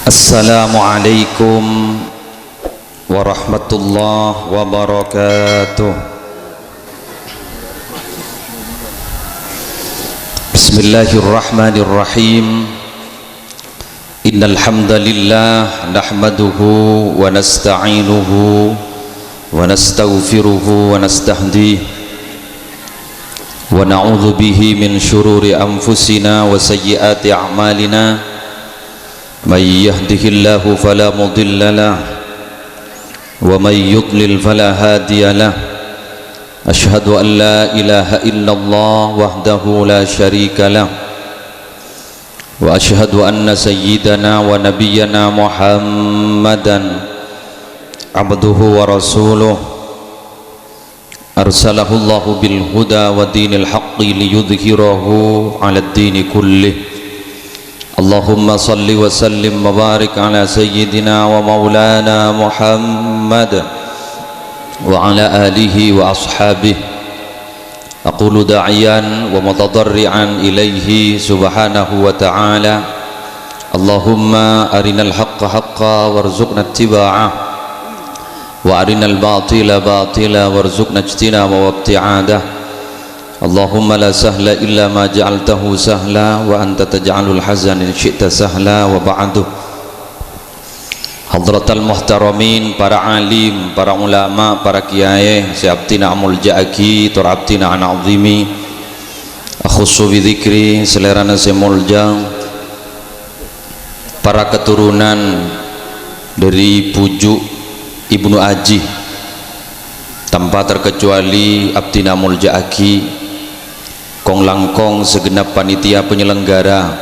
Assalamualaikum warahmatullahi wabarakatuh. Bismillahirrahmanirrahim. Innal hamdalillah nahmaduhu wa nasta'inuhu wa nastaghfiruhu wa nastahdihi wa na'udzu bihi min syururi anfusina wa sayyiati a'malina. May yahdihillahu fala mudilla lahu wa may yudlil fala hadiya lahu. Asyhadu an la ilaha illallah wahdahu la syarika lahu wa asyhadu anna sayyidana wa nabiyyana Muhammadan abduhu wa rasuluh arsalahu Allahu bil huda wa dinil haqqi liyudhhirahu 'ala ad-dini kullih. Allahumma salli wa sallim wa barik ala sayyidina wa maulana Muhammad wa ala alihi wa ashabihi. Aqulu da'iyan wa mutadarri'an ilaihi subhanahu wa ta'ala. Allahumma arinal haqqa haqqa warzuqna ittiba'ah wa arinal batila batila warzuqna ijtinaba wa ibti'adah. Allahumma la sahla illa ma ja'altahu sahla wa anta taj'alul hazana in syi'ta sahla. Wa ba'du. Hadratal muhtaramin, para alim, para ulama, para kiai, siabtina amul ja'aki turabtina ana azimi akhussu bi dzikri selerana semulja, para keturunan dari pujuk Ibnu Aji tanpa terkecuali abdina amul ja'aki, kong langkong segenap panitia penyelenggara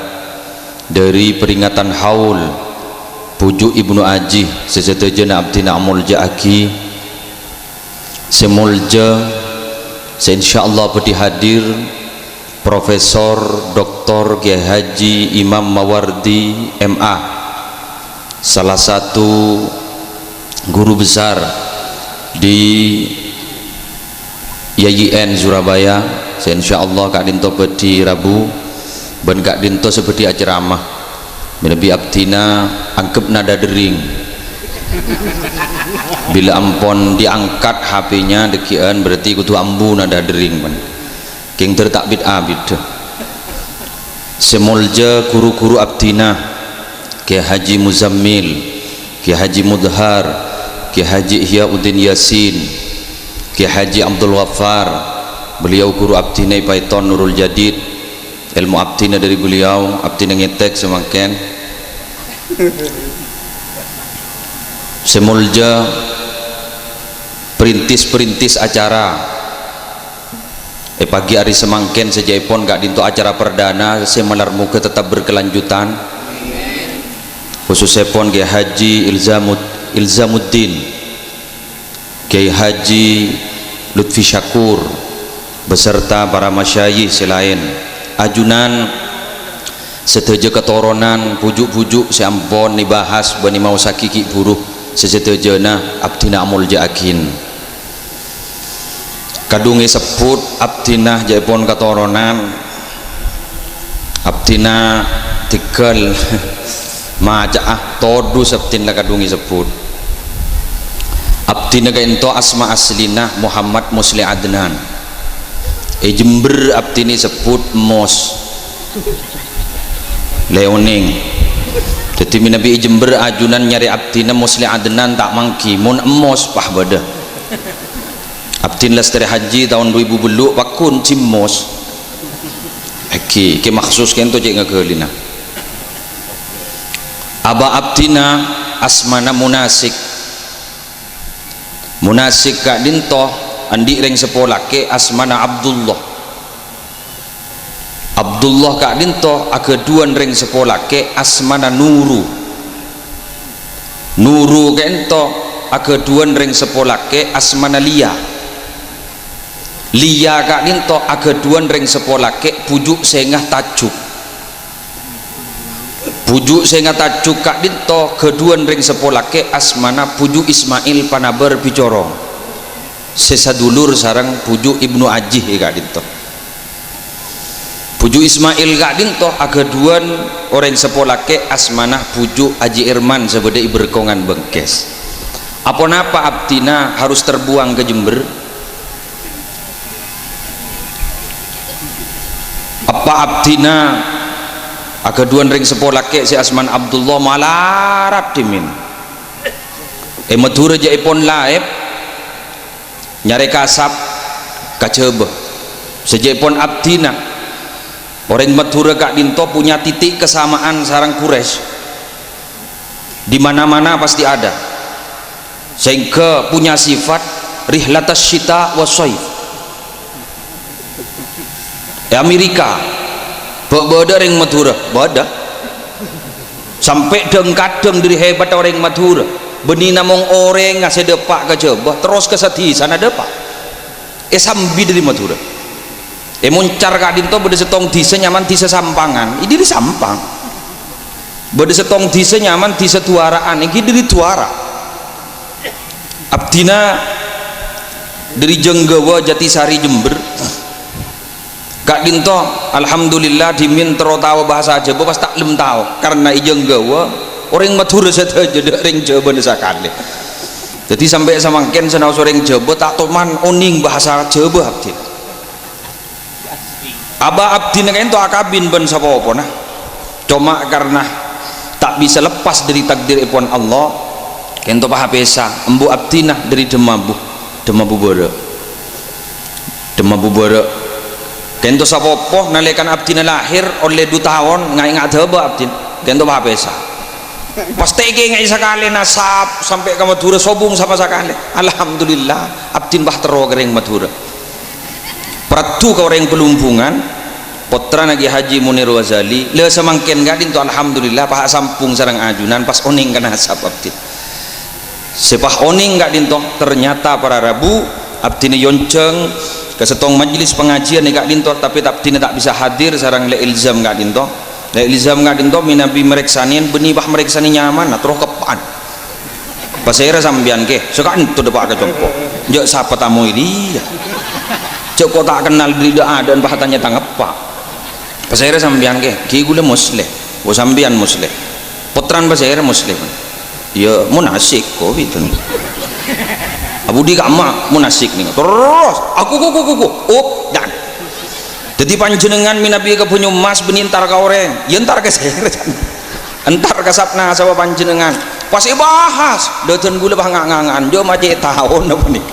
dari peringatan haul pujuk Ibnu Aji sesetejana abdina amul ja'aki semulja seinsyaallah bedi hadir Profesor Dr. Kiai Haji Imam Mawardi MA, salah satu guru besar di YIN Surabaya. Insyaallah Kak Dinto bedi Rabu ben Kak Dinto seperti ceramah menebi abdina angkep nada dering bila ampon diangkat HP-nya dekian berarti kudu ambu nada dering ben king tertak bid'ah bid'ah. Semulja guru-guru abdina Kiai Haji Muzammil, Kiai Haji Mudhar, Kiai Haji Ihyauddin Yasin, Kiai Haji Abdul Waffar, beliau guru abdina Paiton Nurul Jadid, ilmu abdina dari beliau, abdina ngetek semakin semulja perintis acara pagi hari semangken sejaipun Kak Dinto acara perdana semalar muka tetap berkelanjutan, khususnya pun Kiai Haji Ilzamuddin, Kiai Haji Lutfi Syakur beserta para masyayikh selain ajunan seteja keturunan pujuk-pujuk seampun dibahas bani mau sakiki buruh sesetejana abdina amul ja'akin kadungi seput abdina jaipun keturunan abdina tikel majaah todu abdina kadungi seput abdina kainto asma aslina Muhammad Musli Adnan Jember abdini seput mos leoning jadi minabi Jember ajunan nyari abdina Musli Adnan tak mangki mun emos pah bada abdin lestari haji tahun 2000 beluk pakun cimos ke maksus kento cek ngagelina aba abdina asmana munasik Kak Dinto andi reng sepolake asmana Abdullah Kak Dinto akeduan reng sepolake asmana Nuru Kak Dinto akeduan reng sepolake asmana Lia Kak Dinto akeduan reng sepolake pujuk sengah tajuk Kak Dinto keduan reng sepolake asmana pujuk Ismail Panabar Bicoro sesadulur sarang pujuk Ibnu Aji Kak Dinto puju Ismail kak dinto agaduan orang sepolake asmanah puju Haji Irman sebeda berkongan bengkes apa napa abdina harus terbuang ke Jember apa abdina agaduan ring sepolake si asman Abdullah malarat dimin Madura jaipon laib nyare kasap kacebeh sejaipon abdina orang Madura kak dinto punya titik kesamaan sarang Quraisy di mana-mana pasti ada sehingga punya sifat rihlatas syita wa shaif Amerika bada orang Madura bada sampai dengkadeng dari hebat orang Madura benih namong orang ngasih depak ke Jawa terus ke Sati sana depak sambi dari Madura muncar kak dinto beda setong disa nyaman disa sampangan ini di sampang beda setong disa nyaman disa tuaraan ini di tuara abdina dari Jenggawa Jatisari Jember kak dinto alhamdulillah dimin tahu bahasa Jawa pas tak lem tahu karena Jenggawa orang Madura saja jadi orang Jawa sekali jadi sampai samangken senau orang Jawa tak toman oning bahasa Jawa abdina aba abdina kan itu akabin ben sapa apa nah cuma karena tak bisa lepas dari takdir ipon Allah kento pahapesa embu abdina dari Demabu Boro kento sapa apa nalekan abdina lahir oleh 2 tahun ngai ngadabe abdin kento pahapesa pas tege ngai sakali nasab sampai ke Madura sobung sama sakali alhamdulillah abdin bah tero kering Madura peratu ke orang pelumpungan putra nagi Haji Munir Wazali le semangken gak dinto alhamdulillah paha sampung sarang ajunan pas oning kana hasab abdin sepah oning gak dinto ternyata para Rabu abdin yonceng ke setong majelis pengajian gak dinto tapi abdin tak bisa hadir sarang le ilzam gak dinto minabi mereksanin benih bah mereksani nyaman nah terus kepan pasera sambian ke suka itu depak ke jongkok jok siapa tamu ini cok kok tak kenal diri dan bahatannya tanggap pak pasera sambian ke ki gula muslim wo sambian muslim putran pasera muslim ya munasik kok itu nih abu di kama munasik nih terus aku up dan jadi panjenengan minabi ke punya emas benintar ka orang ya entar ke saya entar ke sapna sawa panjenengan pasti bahas doten gula bah ngangan jo mace tahun apa nih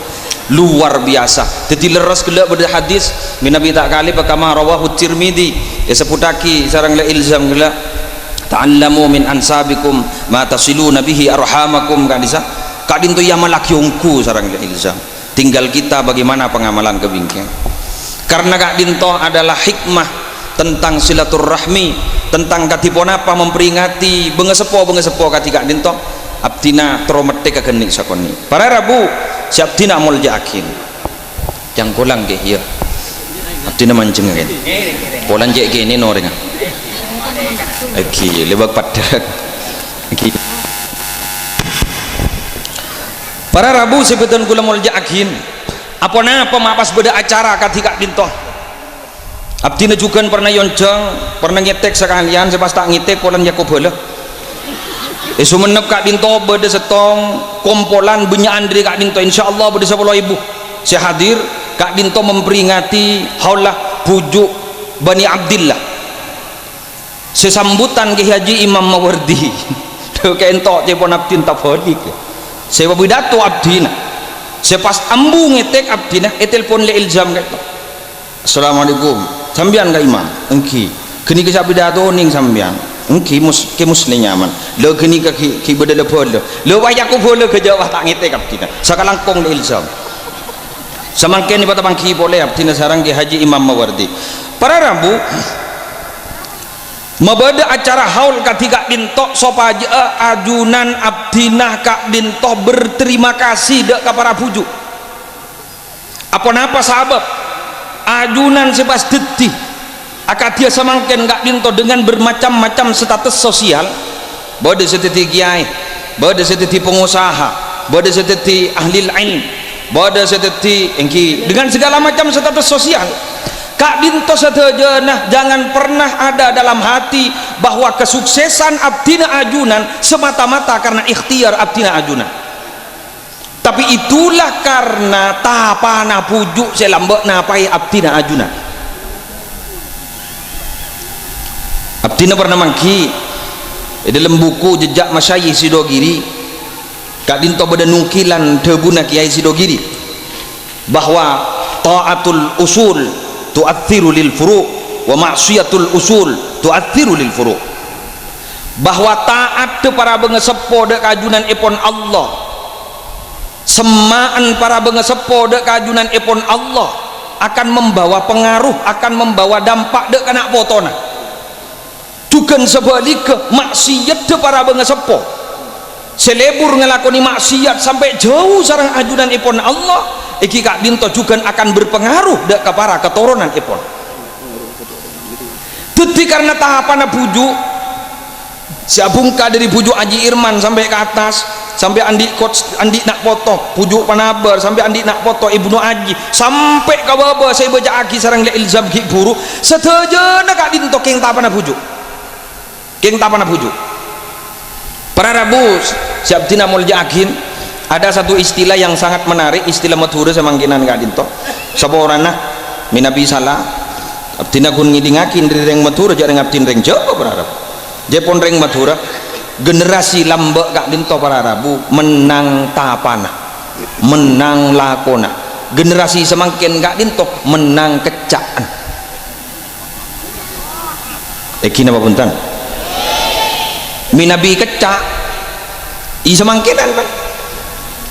luar biasa jadi leres gelak pada hadis minabi tak kali pakama rawahu Tirmidzi ya seputaki sarang la ilzam gelak ta'allamu min ansabikum ma tasiluna bihi arhamakum kan disa kadin tu yaman laki ungku sarang la ilzam tinggal kita bagaimana pengamalan kebingkeng karena Kak Dinto adalah hikmah tentang silaturahmi tentang katipon apa memperingati bengesepo kati Kak Dinto abdina trometek kegenik sakoni para Rabu si abdina muljakin yang kolang ke ya abdina mancing kan kolang jek gini norenga oke lebak padak para Rabu sebetul kula muljakin apa mapas beda acara ketika dinto abdina juga pernah yonceng pernah ngetek sekalian sepas tak ngetek polan Yakob bola sumenep kak dinto beda setong kompolan benyaan dari kak dinto insyaallah beda 10.000 saya hadir kak dinto memperingati haulah pujuk Bani Abdillah sesambutan ke Haji Imam Mawardi ke entok cepon abdin tafodik saya pidato abdina sepas ambu ngetek abdina telepon le ilzam gitu assalamualaikum sambian ka imam engki geni ke pidato ning sambian engki ke muslim nyaman lo geni ke ki bedele bolo lo wayaku bolo ke Jawa tak ngetek abdina sakalangkong le ilzam samangken ni patapang ki boleh abdina sarang ki Haji Imam Mawardi para Rabu mabada acara haul ketika dinto sopaja ajunan abdinah kak dinto berterima kasih dek para puju apa sahabat ajunan sebas detik akadia samangken kak dinto dengan bermacam-macam status sosial bada seteti kiai bada seteti pengusaha bada seteti ahli ilm bada seteti engki dengan segala macam status sosial Kak dinto setejenah jangan pernah ada dalam hati bahwa kesuksesan abdina ajunan semata-mata karena ikhtiar abdina ajunan, tapi itulah karena tapana pujuk selambek napai abdina ajunan. Abdina pernah mangki dalam buku Jejak Masyayikh Sidogiri, Kak dinto beda nukilan tebuna Kiai Sidogiri bahwa ta'atul usul tu'athiru lil furu' wa maksiatul usul tu'athiru lil furu', bahwa taat para bengesepo dek kajunan ipon Allah, semaan para bengesepo dek kajunan ipon Allah akan membawa pengaruh, akan membawa dampak dek anak potona. Juga sebaliknya maksiat dek para bengesepo selebur ngelakoni maksiat sampai jauh sarang ajunan ipon Allah, iki Kak dinto juga akan berpengaruh dek ke para keturunan ipon. Jadi karena tahapan bujuk siabungka dari bujuk Haji Irman sampai ke atas, sampai andi nak foto pujuk panabar, sampai andi nak foto Ibnu Haji, sampai ke bawah saya baca aki sarang le ilzam ki buru setejana Kak dinto keng tapana bujuk, keng tapana bujuk para Rabu siap tina mulja akin. Ada satu istilah yang sangat menarik, istilah mathura semangkinan Kak dinto saborana minabi salah abdina kun ngidingakin dari reng mathura jarang abdin reng jawa para Rabu jepon reng mathura generasi lambek Kak dinto para Rabu menang tapana, menang lakona, generasi semangkin Kak dinto menang kecaan. Ekin apa punten minabi kecak i semangkinan kan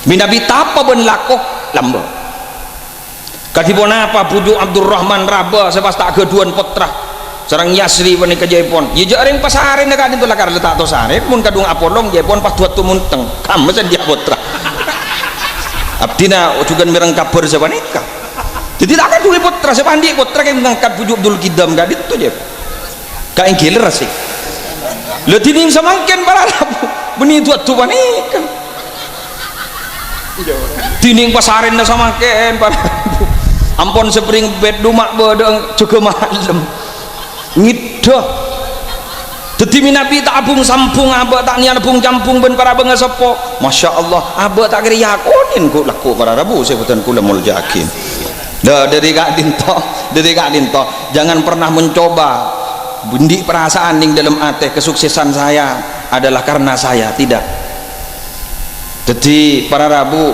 minabi tapa ben lakok lambek kadipun apa pujuk Abdurrahman Raba sebab tak keduan putra sarang Yasri bani kejepon ye jareng pasaren Kak dinto lakar letak to sare mun kadung apolong jepon pas tuat tumunteng kamesan dia putra abdina juga mireng kabar sabanika jadi tak kadung putra sepandi putra yang mengangkat pujuk Abdul Kidam Kak dinto je ka enggiler sih le tining samangken para Rabu beni tuat tu panika tining pasaren na samangken para Rabu ampon sepring bed dumak bedeng juga malam ngidah dadi minabi tak abung sampung aba tak nian abung campung ben para bengesepo Masya Allah aba tak kira yakonin ku laku para Rabu sebutan kula mulja akin dari Kak dinto jangan pernah mencoba bundik perasaan ning dalam hati kesuksesan saya adalah karena saya, tidak. Jadi para Rabu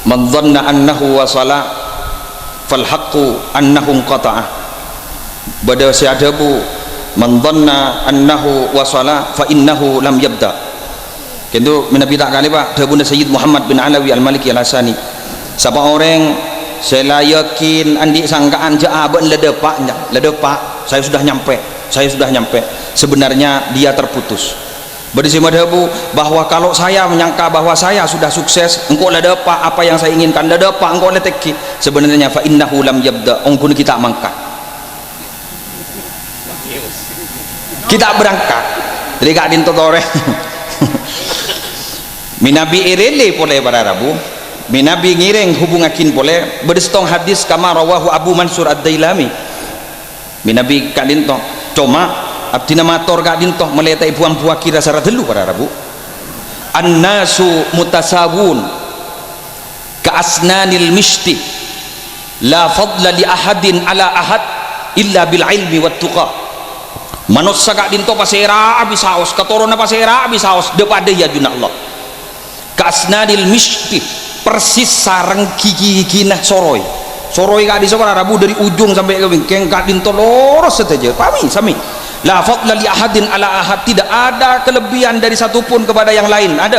man dhanna annahu wasala fal haqqu annahum qata'ah bada siadabu man dhanna annahu wasala fa innahu lam yabda kentu menabi tak kali Pak dabuna Sayyid Muhammad bin Alawi Al-Maliki Al-Hasani siapa orang saya yakin andi sangkaan jaaban ledepak saya sudah nyampe sebenarnya dia terputus berdisi madhabu bahwa kalau saya menyangka bahwa saya sudah sukses engkau ledepak apa yang saya inginkan ledepak engkau leteki sebenarnya fa innahu lam yabda ongkun kita mangkat kita berangkat dari Kak dinto tore minabi irele pole para Rabu minabi ngireng hubungakin pole berdistong hadis kama rawahu Abu Mansur Ad-Dailami minabi Kak dinto cuma abdina mator Kak dinto meletai buang buah kira sara delu para Rabu annasu mutasawun ka asnanil mishti la fadla li ahadin ala ahad illa bil ilmi wat tuqa manusia Kak dinto pasera abis haus katorona pasera abis haus depada ya juna Allah ka asnanil mishti persis sarang gigi nah soroi Kak dinto para Rabu dari ujung sampai ke wingkeng Kak dinto loros saja pahami sami la fadla li ahadin ala ahad tidak ada kelebihan dari satupun kepada yang lain ada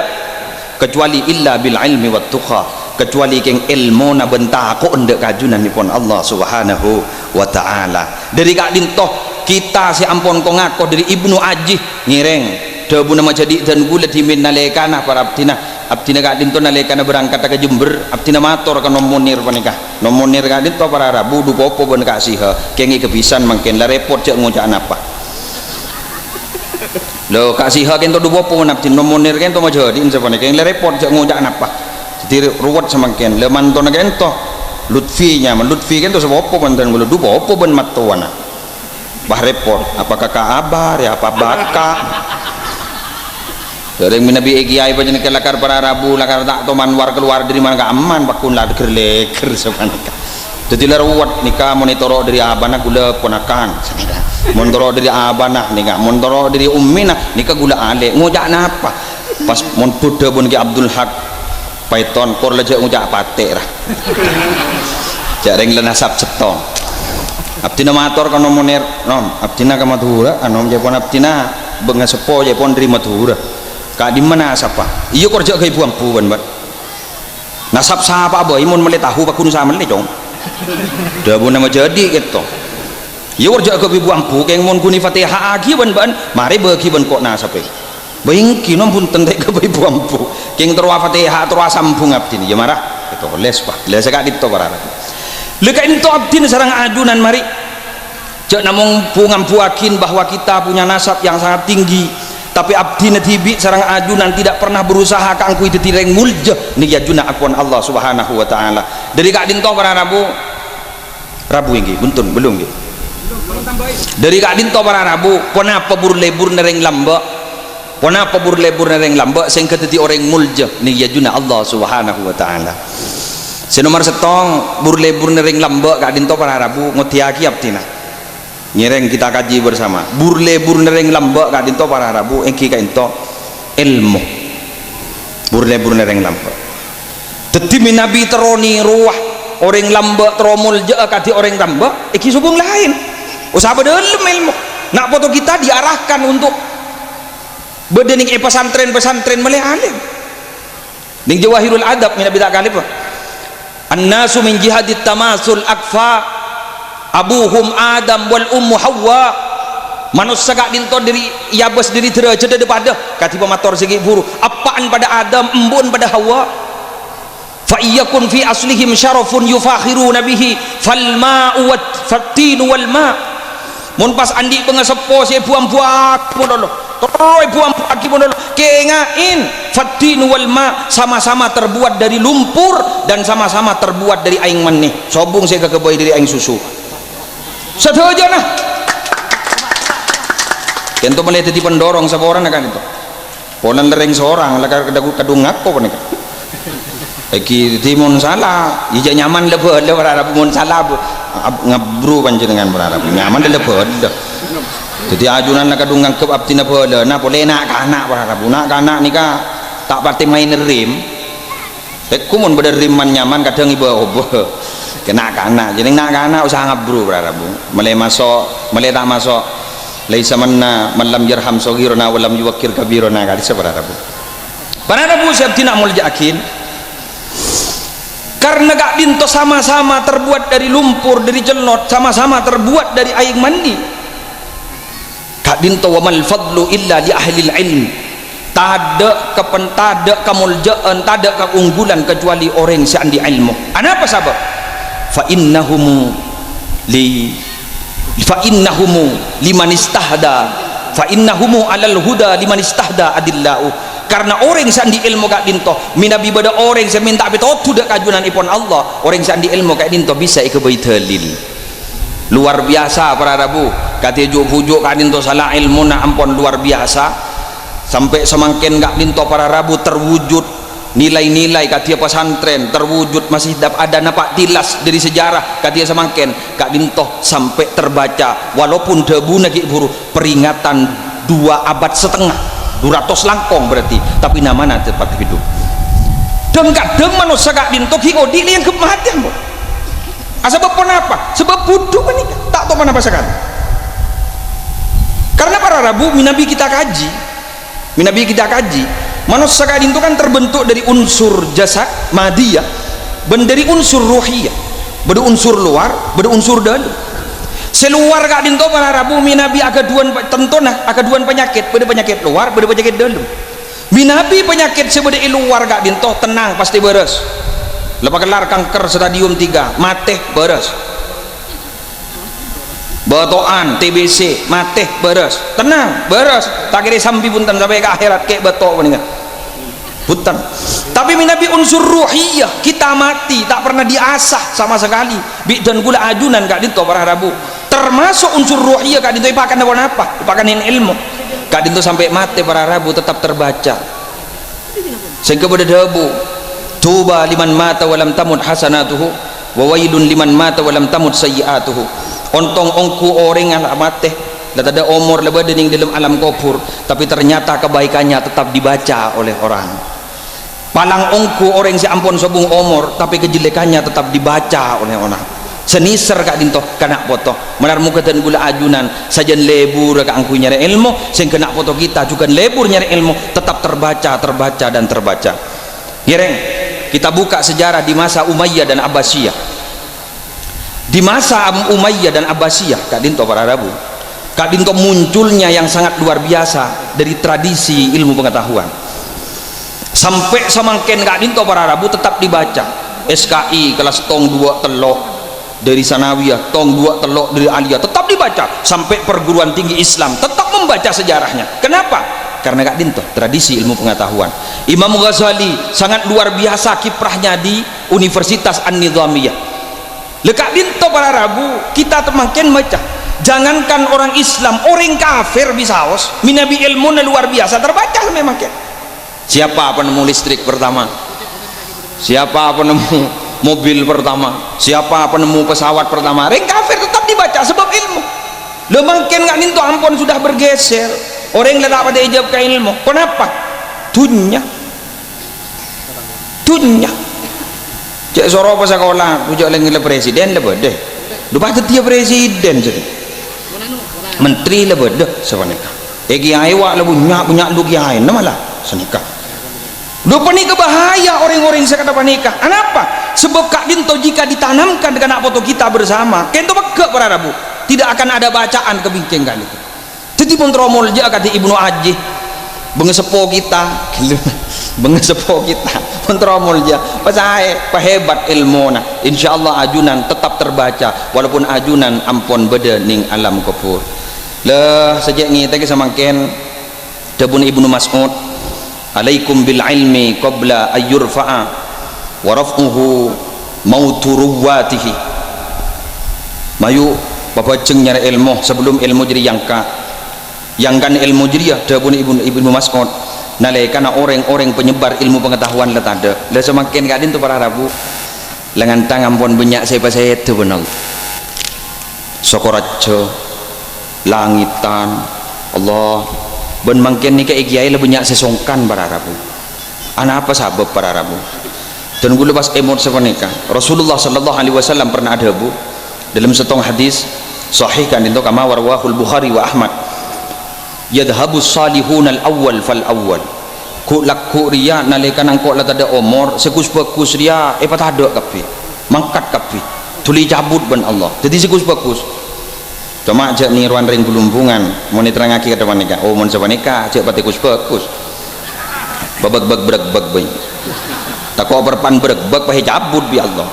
kecuali illa bil ilmi wat tuqa kecuali keng ilmu na bentako endek kajunan nipun Allah subhanahu wa ta'ala dari Kak dinto kita si ampon kong ngako dari Ibnu Haji ngireng dabu nama jadi dan gula dimin nalekana para abdina Kak dinto nalekana berangkat ke Jember abdina mator ke nomonir panikah nomonir Kak dinto para Rabu du popo ben kasih kengi kebisan mungkin la repot cek ngocaan apa lo kasih kento du popo abdina nomonir kento mau jadi insa panikah la repot cek ngocaan apa jadi ruwet semakin le manton kento Lutfi kan tu sebab apa bantuan bulu dupa apa ben matuan bah repot apakah kaabar ya apa baka sering Nabi kiai pajen kelakar para Rabu lakar tak to manwar keluar dari mana aman bakun lah leker sepanika jadi laruat nikah monitoro dari abana gula ponakan monitoro dari abana nikah monitoro dari ummina nikah gula ale ngojak napa pas montude pun ki Abdul Haq Python kor leje ngojak pate lah jareng lenasab cetong abdina mator kono monir nom abdina ka Madura anom japon abdina benga sepo japon dari Madura ka di mana sapa iya kerja ke ibu ampu ban nasab sapa boy mun mele tahu pakun sama mele cong dah pun nama jadi gitu iya kerja ke ibu ampu keng mun kuni Fatihah agi ban mari bagi ban kok nasab bengki nom pun tentek ke ibu ampu keng terwa Fatihah terwa sambung abdin ya marah itu les pak les ka dito para leka itu abdin sarang adunan mari cek namung pungampuakin bahwa kita punya nasab yang sangat tinggi tapi abdi natibi sarang ajunan tidak pernah berusaha kangku itu tireng mulja ni ajuna akuan Allah subhanahu wa ta'ala dari kak dinto para Rabu ini buntun belum gitu dari kak dinto para Rabu pona pebur lebur nereng lamba pona pebur lebur nereng lamba sing keteti orang mulja ni ajuna Allah subhanahu wa ta'ala senomor setong bur lebur nereng lamba kak dinto para Rabu ngotiaki abdina nyereng kita kaji bersama burle nereng lambak kak dinto para Rabu engki kak dinto ilmu burle nereng lambak teti Nabi teroni ruah orang lambak teromul je kati orang lambak engki subung lain usah dalam ilmu nak foto kita diarahkan untuk berdening pesantren mele alim ning Jawahirul Adab Nabi tak kalip an-nasu min jihadit tamasul akfa abuhum Adam wal ummu Hawa manusia kak dinto diri yabas diri derajat daripada kati pemator segi buru apaan pada Adam embun pada Hawa fa iyakun fi aslihim syarafun yufakhiruna bihi fal ma'u wat fatin wal ma' mun pas andi pengasepo se buang-buang podolo toy buang-buang ki podolo kengain fatin wal ma' sama-sama terbuat dari lumpur dan sama-sama terbuat dari aing maneh sobung saya kekeboy dari aing susu satu aja nah kento melihat di pendorong seorang kan itu polan lereng seorang lakar kadung ngako panika iki timun salah ija nyaman lebih berharap mun salah ngabru panjenengan berharap nyaman lebih jadi ajunan nak kadung ngangkep abdina boleh na boleh nak kanak berharap nak kanak nikah tak pati main rim kumun beda riman nyaman kadang ibu oboh kena kana jadi nak kana usaha ngabru berarabu mulai tak masuk laisa manna man lam yarham saghirana wa lam yuwakkir kabirana kali berarabu siap tidak muljakin karena gak dinto sama-sama terbuat dari lumpur dari celot sama-sama terbuat dari air mandi gak dinto wa mal fadlu illa li ahli ilm tada kemuljaan tada keunggulan kecuali orang yang di ilmu apa sebab fa innahumu liman istahda fa innahumu alal huda liman istahda adillahu karena orang yang di ilmu kak dinto minabi pada orang yang minta betul tidak kajunan ipon Allah orang yang di ilmu kak dinto bisa ikebai dalil luar biasa para Rabu kata juk kak dinto salah ilmu na ampon luar biasa sampai semakin kak dinto para Rabu terwujud nilai-nilai katia pesantren terwujud masih ada napak tilas dari sejarah katia semakin kak dintoh sampai terbaca walaupun debu nagi buru peringatan 2 abad setengah 200 langkong berarti tapi namanya tempat hidup dan kadang manusia kak dintoh hiodi yang kematian sebab apa sebab bodoh kan tak tahu mana pasakan karena para Rabu minabi kita kaji manusia kadin itu kan terbentuk dari unsur jasad madiyah dan dari unsur ruhiyah beda unsur luar beda unsur dalam seluar kadin itu para Rabu minabi akaduan tentonah akaduan penyakit beda penyakit luar beda penyakit dalam minabi penyakit sebeda luar kadin itu tenang pasti beres lepas kelar kanker stadium 3 mati beres betoan TBC mati beres tenang beres tak kira sampai punten sampai ke akhirat kayak betok paningan Bukan. Tapi minabi unsur ruhiyah, kita mati tak pernah diasah sama sekali. Dan gula ajunan kak dinto para Rabu. Termasuk unsur ruhiyah kak dinto ipakan apa? Ipakanin ilmu. Kak dinto sampai mati para Rabu tetap terbaca. Sehingga pada debu. Tuba liman mata walam tamut hasanatuhu wa wailun liman mata walam tamut sayyiatuhu. Ontong ongku orang yang mati dan ada umur lebih dari dalam alam kubur, tapi ternyata kebaikannya tetap dibaca oleh orang. Palang ongku orang si ampun sobung umur, tapi kejelekannya tetap dibaca oleh orang. Seniser kak dinto kena foto menar muka dan gula ajunan saja lebur kak angku nyari ilmu, sehingga kena foto kita juga lebur nyari ilmu tetap terbaca dan terbaca. Yereng kita buka sejarah di masa Umayyah dan Abbasiyah. Di masa Umayyah dan Abbasiyah kak dinto para Rabu, kak dinto munculnya yang sangat luar biasa dari tradisi ilmu pengetahuan. Sampai samangken kak dinto para Rabu tetap dibaca. SKI kelas tong 2 telok dari Sanawiyah, tong 2 telok dari Aliyah tetap dibaca, sampai perguruan tinggi Islam tetap membaca sejarahnya. Kenapa? Karena kak dinto tradisi ilmu pengetahuan. Imam Ghazali sangat luar biasa kiprahnya di Universitas An-Nizamiyah. Lekak dinto para Rabu kita temangken baca. Jangankan orang Islam, orang kafir bisa os minabi ilmu luar biasa terbaca memang kan. Siapa penemu listrik pertama? Siapa penemu mobil pertama? Siapa penemu pesawat pertama? Orang kafir tetap dibaca sebab ilmu. Lo mungkin nggak nintu ampun sudah bergeser. Orang yang tak pada ijab ke ilmu. Kenapa? Dunia. Cek soro apa sekolah? Pujuk lagi le presiden le bede. Lupa tu dia presiden jadi. Menteri le bede sebenarnya. Egi aywa le punya lu kiai malah senikah. Lupa ni kebahaya orang-orang sekata panikah. Kenapa? Sebab kak dinto jika ditanamkan dengan foto kita bersama, kento begak para Rabu, tidak akan ada bacaan kebingkingan itu. Jadi pun tromol je kata Ibnu Ajih, bengesepo kita, bengesepo kita, pun tromol je. Pasai pahebat ilmu na. Insyaallah ajunan tetap terbaca, walaupun ajunan ampun beda ning alam kubur. Lah sejak ni tadi samangken dabun Ibnu Mas'ud. Alaikum bil ilmi qabla ayyurfa'a wa raf'uhu mautu ruwatihi. Mayu bapak ceng nyari ilmu sebelum ilmu jadi yangkan ilmu jadi ya dabun Ibnu Mas'ud nalekana orang-orang penyebar ilmu pengetahuan let ada lah semakin kadin tu para Rabu lengan tangan pun banyak saya itu benar sokorajo langitan Allah ben mungkin ni ke kiai le banyak sesongkan para Rabu. Ana apa sebab para Rabu? Dan gue lepas emot sepanika. Rasulullah sallallahu alaihi wasallam pernah ada bu dalam setong hadis sahih kan itu kama warwahul Bukhari wa Ahmad. Yadhhabu salihun al-awwal fal awwal. Ku lak ku riya nalekan angko la tada umur sekus bagus riya patada kapi. Mangkat kapi. Tuli cabut ben Allah. Jadi sekus bagus. Cuma aja ni ruan ring belumpungan mau diterangaki ke depan nikah oh mau coba nikah aja patikus bagus babak brek bayi tak kau berpan brek pahe cabut bi Allah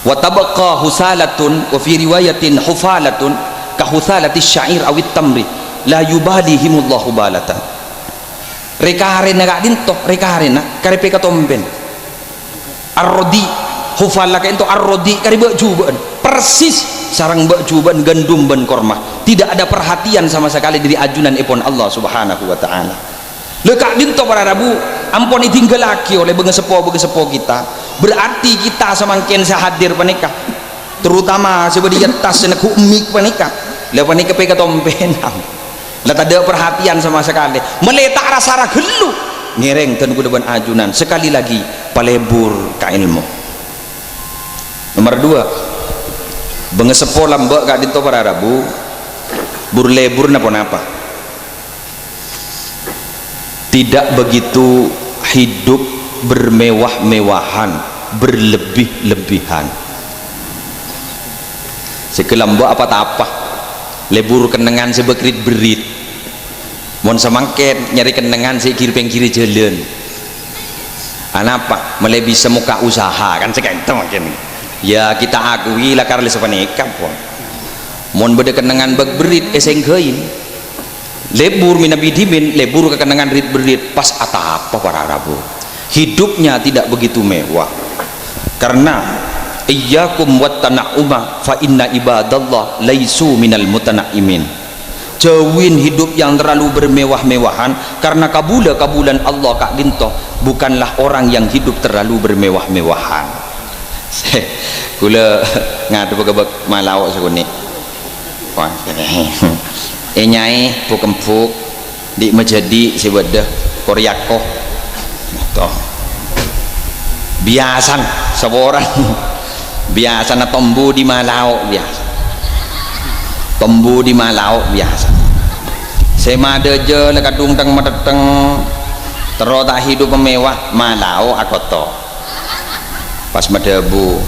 wa tabqa husalatun wa fi riwayatin hufalatun ka husalati syair awit tamri la yubalihimullahu balatan rekaren nak dinto rekaren karepe katomben arrodi hufala ka ento arrodi karibe juban persis sarang bakjuban gandum ban korma tidak ada perhatian sama sekali dari ajunan ipon Allah subhanahu wa ta'ala lekak dinto para Rabu ampun ditinggalaki oleh bengesepo kita berarti kita semangkin sehadir panikah terutama sebagai tas nak umik panikah le panikah pe katompenang la tak ada perhatian sama sekali meletak rasa gelu ngereng dan kudeban ajunan sekali lagi palebur ka ilmu. Nomor 2 bengesepo lambak kak dinto para Rabu burlebur napa napa tidak begitu hidup bermewah-mewahan berlebih-lebihan sekelambak apa-apa lebur kenengan sebekrit berit mon semangken nyari kenengan si kiri jalan anapa melebihi semuka usaha kan sekian itu mungkin ya kita akui lah karena sepanikah pun mon beda kenangan bag berit esengkein lebur minabi dimin, lebur kekenangan rit berit pas atap para Rabu. Hidupnya tidak begitu mewah. Karena iyyakum wat tana'uma fa inna ibadallah laisu minal mutanaimin. Jauhin hidup yang terlalu bermewah-mewahan, karena kabulan Allah kak dinto bukanlah orang yang hidup terlalu bermewah-mewahan. Kula ngadu gebek malau sekuni. Wah. Nyai pukempuk di menjadi sebedah Koryako toh biasan seorang biasa na tombu di Malau biasa tombu di Malau biasa saya mada je lekadung teng medeteng terus tak hidup mewah Malau aku to pas medebu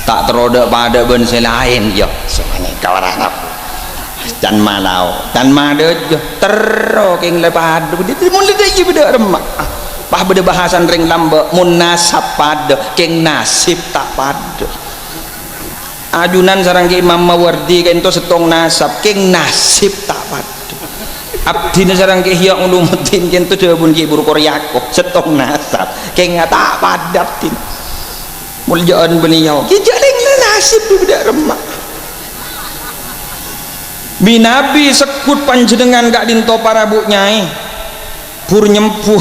tak teroda pada ben lain yo semuanya kawaran aku dan Malau dan mada je terus keng lepad dia mulai dia beda remak pah beda bahasan ring lamba munasab pada keng nasib tak pada ajunan sarang ke Imam Mawardi kan itu setong nasab keng nasib tak pada abdi sarang ke Ihya Ulumuddin kan itu jawabun ke Ibu Koryako setong nasab keng tak pada abdi muljaan beliau kijaling nasib beda remak binabi sekut panjenengan gak dinto para bu nyai pur nyempur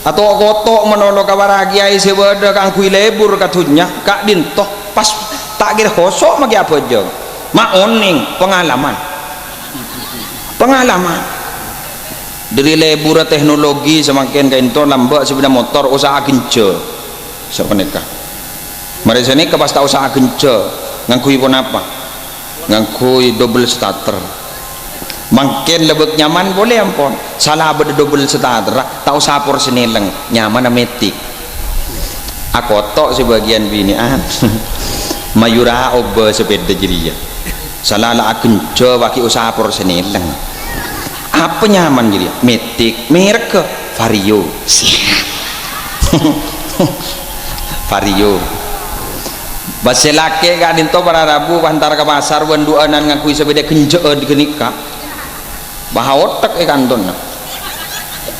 atau kotok menolong kawara kiai sewada kang kui lebur katunya kak dinto pas tak kira kosok magi apa aja mak oning pengalaman dari lebur teknologi semakin kainto lambat sepeda motor usaha gence sepeneka mari sini ke pas tak usaha gence ngangkui pun apa ngangkui double starter makin lebih nyaman boleh ampun salah beda double starter tak usah por seneleng nyaman metik aku tok sebagian binian mayura oba sepeda jeria salah lah kenco baki usaha por seneleng apa nyaman jeria metik merek Vario Vario basi laki gak dinto para Rabu antar ke pasar wanduanan ngakui sepeda kenjaan genika bah otak kanton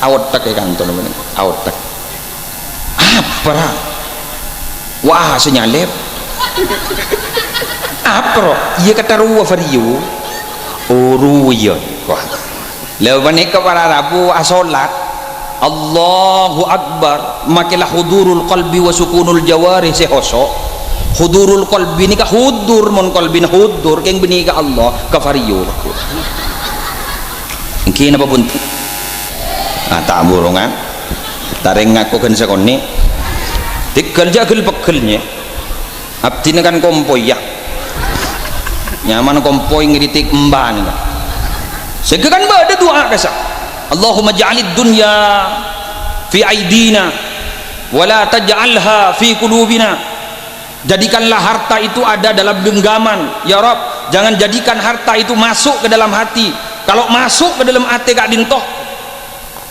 otak kanton otak apa wah senyalep apa iya kata ruwa Vario ruwa wah lewan ke para Rabu asolat Allahu Akbar makilah hudurul qalbi wa sukunul jawari sehosok hudurul qalbi ni ka hudur mon qalbi na hudur keng bini ka Allah ka Vario ingki na pabunti tak burungan tareng ngaku kan sakoni tikal jagel pekelnya abdi na kan kompoy ya nyaman kompoy ngiritik emban segekan ba ada doa kasa Allahumma ja'alid dunya fi aidina wala taj'alha fi qulubina. Jadikanlah harta itu ada dalam genggaman ya Rabb, jangan jadikan harta itu masuk ke dalam hati. Kalau masuk ke dalam hati kak dintoh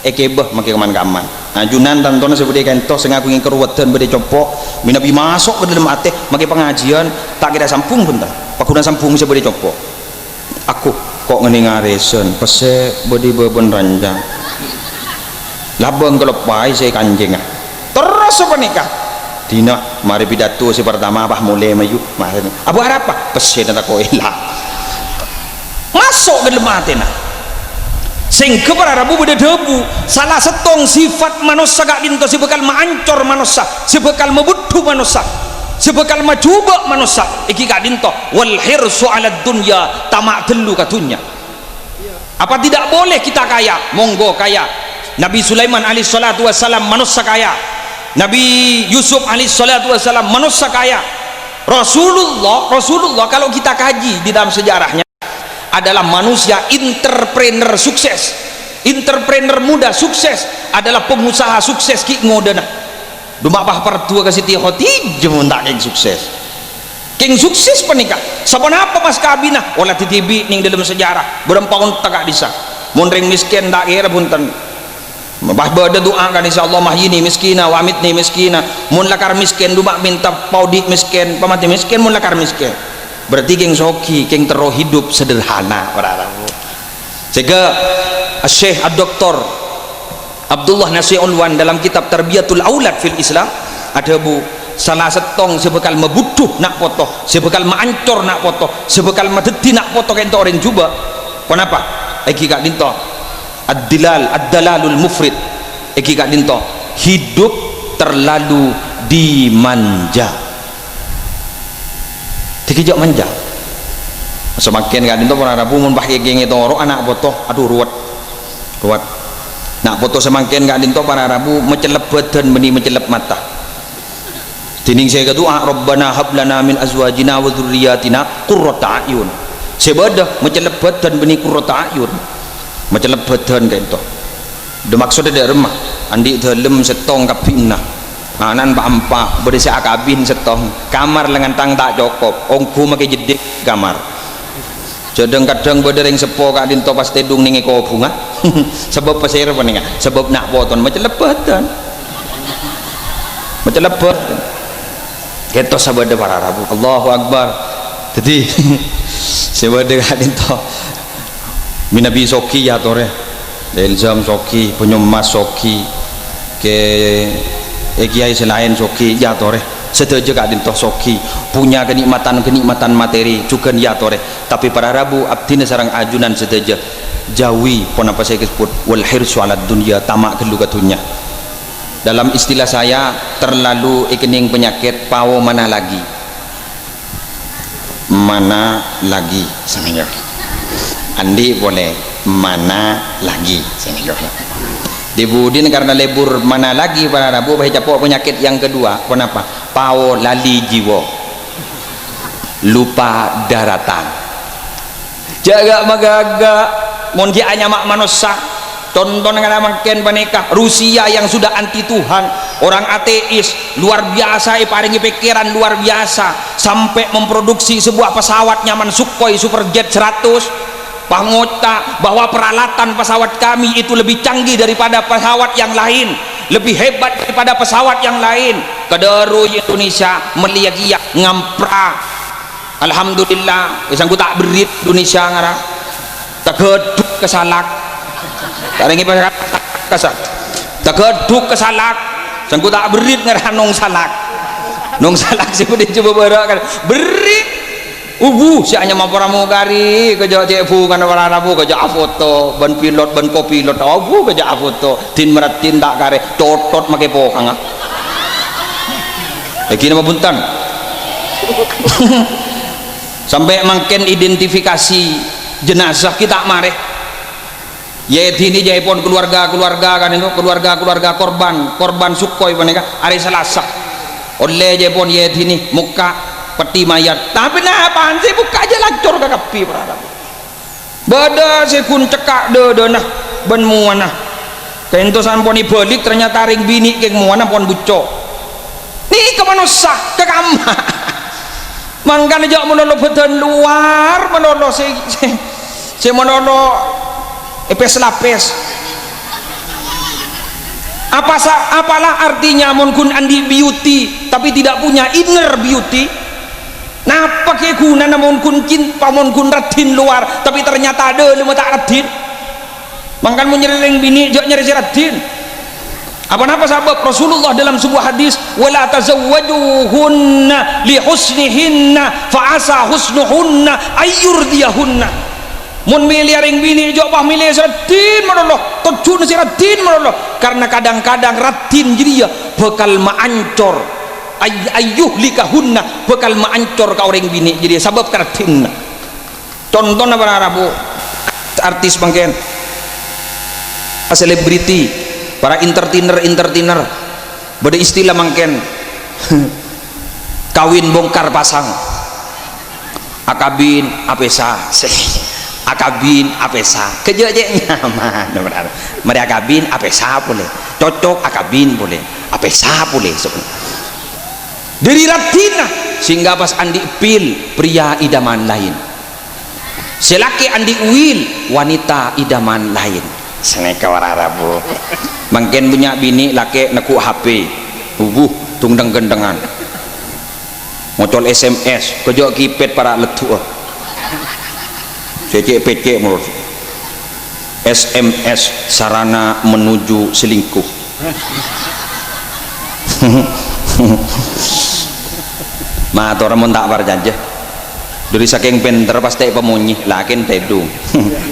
ekebeh makin kaman-kaman ajunan tantona seperti kentoh sengaku ingin keruwetan berde copok minabi masuk ke dalam hati makin pengajian tak kira sampung bentar pakunan sampung seperti copok aku kok ngeni ngareson pese berde beben ranjang labang kelepai saya kanjeng terus apa nikah dina mari pidato si pertama apa mulai mayu mari abu harap apa pesen tak kau ilah masuk ke dalam hati nak sehingga para Rabu beda debu salah setong sifat manusia gak dinto si bekal maancor manusia si bekal mebutuh manusia si bekal majuba manusia iki gak dinto wal hirsu ala dunya tamak telu katunya apa tidak boleh kita kaya monggo kaya Nabi Sulaiman alaihi salatu wassalam manusia kaya Nabi Yusuf alaihi salatu wassalam manusia kaya Rasulullah kalau kita kaji di dalam sejarahnya adalah manusia entrepreneur sukses, entrepreneur muda sukses, adalah pengusaha sukses ki ngodana dumak bah pertua ke Siti Khotijah jemun tak keng sukses keng sukses penikah sabon apa mas kabina olah titibi ning dalam sejarah berempahun tegak disa munring miskin tak kira punten bah bada doa kan insyaallah mahyini miskina wa amitni miskina mun lakar miskin dumak minta paudi miskin pamati miskin mun lakar miskin berarti keng soki keng tero hidup sederhana para Rabu sehingga Syekh Dr. Abdullah Nasir Unwan dalam kitab Tarbiyatul Aulad fil Islam ada bu salah setong sebekal mebutuh nak potoh, sebekal maancor nak potoh, sebekal madeti nak potoh kento orang juba. Kenapa? Eki kak dinto ad-dalalul mufrid. Eki kak dinto hidup terlalu dimanja. Dikejak manja. Semakin kak dinto para rabu mun pakai geng itu orang anak potoh, aduh ruwet. Nak foto semakin kak dinto para rabu mencelep badan meni mencelep mata. Tining saya kedua Rabbana hablana min azwajina wa dzurriyyatina qurrata a'yun. Sebadah mencelep badan meni qurrata a'yun. Mencelep badan kak dinto. De maksudnya dari remah andi dalam setong kabinna. Anan pampa berisi akabin setong kamar lengan tang tak cukup. Ongku make jedik kamar. Kadang-kadang beda yang sepo kak dinto pas tedung ningi ko bunga. Sebab pasir apa nih? Sebab nak poton mencelep badan. Mencelep badan. Kita sabada para rabu. Allahu Akbar. Jadi sabada kak dinto minabi soki ya tore. Ilzam soki, penyemas soki, ke kiai selain soki ya tore. Setuju kak dinto soki punya kenikmatan materi juga ya tore. Tapi para rabu abdina sarang ajunan setuju jauhi pon apa saya sebut wal hirsu ala dunya tamak gelu ke dunya. Dalam istilah saya terlalu ikening penyakit pawo mana lagi semenjak andi boleh mana lagi semenjak dibudin karena lebur mana lagi para rabu baca penyakit yang kedua kenapa pawo lali jiwa lupa daratan jaga magaga mon ki anya mak manusia tonton dengan makin panikah Rusia yang sudah anti Tuhan, orang ateis luar biasa paringi pikiran luar biasa sampai memproduksi sebuah pesawat nyaman Sukhoi Superjet 100 pangota bahwa peralatan pesawat kami itu lebih canggih daripada pesawat yang lain, lebih hebat daripada pesawat yang lain. Kederu Indonesia melihat ngampra alhamdulillah isang tak berit Indonesia ngarah tegeduk kesalak taringi kasar tegeduk kesalak sangku tak berit ngarah nong salak sih udah coba berakan berit si hanya mau pramugari kerja cefu kan para rabu kerja foto ban pilot ban kopilot kerja foto tin meratin tak kare totot make pokang lagi nama buntan sampai makin identifikasi jenazah kita mareh ini jaipon keluarga kan itu keluarga korban Sukhoi mereka hari Selasa oleh jaipon ini muka peti mayat tapi nah apaan sih buka aja lacur ke kapi bada sekun cekak nah ben muana kentosan poni balik ternyata ring bini keng muana pon buco nih kemana sah ke kamar mangkan aja menolong badan luar menolong si menolong epes lapes apalah artinya mungkin andi beauty tapi tidak punya inner beauty napa ke guna namun kun cinta mungkin radin luar tapi ternyata ada lima tak radin mangkan menyering bini jok nyeri radin apa sabab Rasulullah dalam sebuah hadis wala tazawwajuhunna li husnihinna fa asa husnuhunna ayyurdiyahunna mun milih ring bini jok pah milih radin menoloh tujuan si radin menoloh karena kadang-kadang radin jadi ya bakal maancor ayyuh likahunna bakal maancor ka orang bini jadi sebab radin tonton apa rabu artis mungkin selebriti para entertainer beda istilah mungkin kawin bongkar pasang akabin apesa akabin apesa kejadian nyaman mereka akabin apesa boleh cocok akabin boleh apesa boleh dari ratina sehingga pas andi pil pria idaman lain selaki andi uil wanita idaman lain seneka wararabu mungkin punya bini laki neku HP tungdeng gendengan ngocol SMS kejok kipet para letu cek menurut SMS sarana menuju selingkuh. Ma orang mun tak parjaja dari saking pinter pasti pemunyi lakin tedu.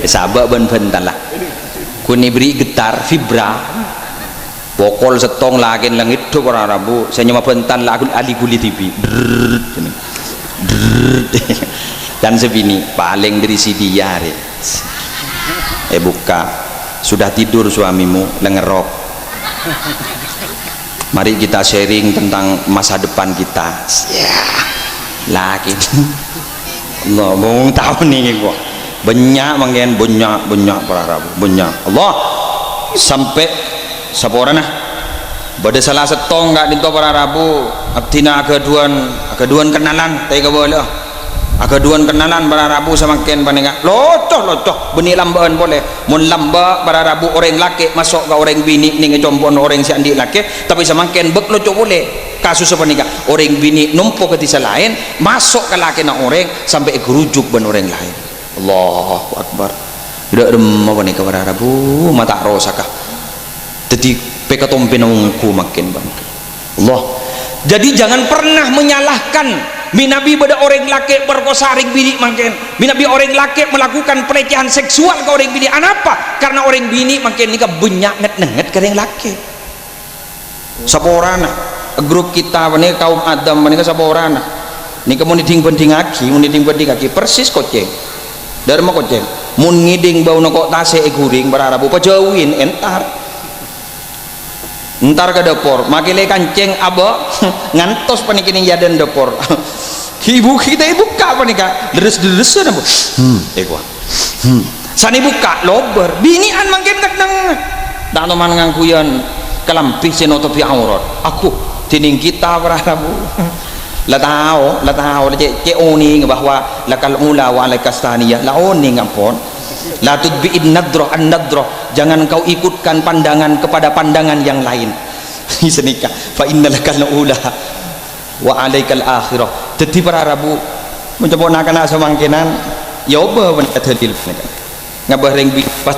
Sabak ben lah kuni beri getar vibra pokol setong lakin langit tu para rabu saya nyama bentan lah ali guli TV dan sebini paling dari si dia buka sudah tidur suamimu lengerok. Mari kita sharing tentang masa depan kita. Ya, lagi. Allah mau tahu nih gua. Banyak mangen banyak para rabu banyak. Allah sampai saporan nah. Bada salah setong enggak dinto para rabu. Abtina keduan kenalan tega boleh. Keduan kenalan para rabu sama ken panenga locoh benih lambaan boleh mun lamba para rabu orang laki masuk ke orang bini ning compon orang si andi laki tapi sama ken bek locoh boleh kasus apa nih orang bini numpuk ke desa lain masuk ke laki na orang sampai gerujuk ben orang lain. Allahu Akbar tidak dem apa nih para rabu mata rosakah jadi pekatompe nungku makin bang Allah. Jadi jangan pernah menyalahkan minabi pada orang laki berkosa ring bini makin minabi orang laki melakukan pelecehan seksual ke orang bini. Kenapa? Karena orang bini makin ni banyak net ke orang laki. Saporana grup kita ni kaum Adam ni saporana ni kamu niding penting aki persis koceng dari mana koceng mun ngiding bau nokok tase guring berarabu pajauin entar ke dapur makile kancing aba ngantos panikini yaden dapur ibu kita buka panika deres na sani buka lober binian makin kadang dak teman ngangkuyan kelampih sinotopi aurat aku tining kita berarabu la tahu cek oni bahwa lakal ula wa alaikastaniyah la oni ngapon la tudbi'in nadrah an-nadrah jangan kau ikutkan pandangan kepada pandangan yang lain. Senika fa innalakal ula wa alaikal akhirah. Jadi para rabu mencoba nakana samangkenan ya oba ben adil ngabah ring pas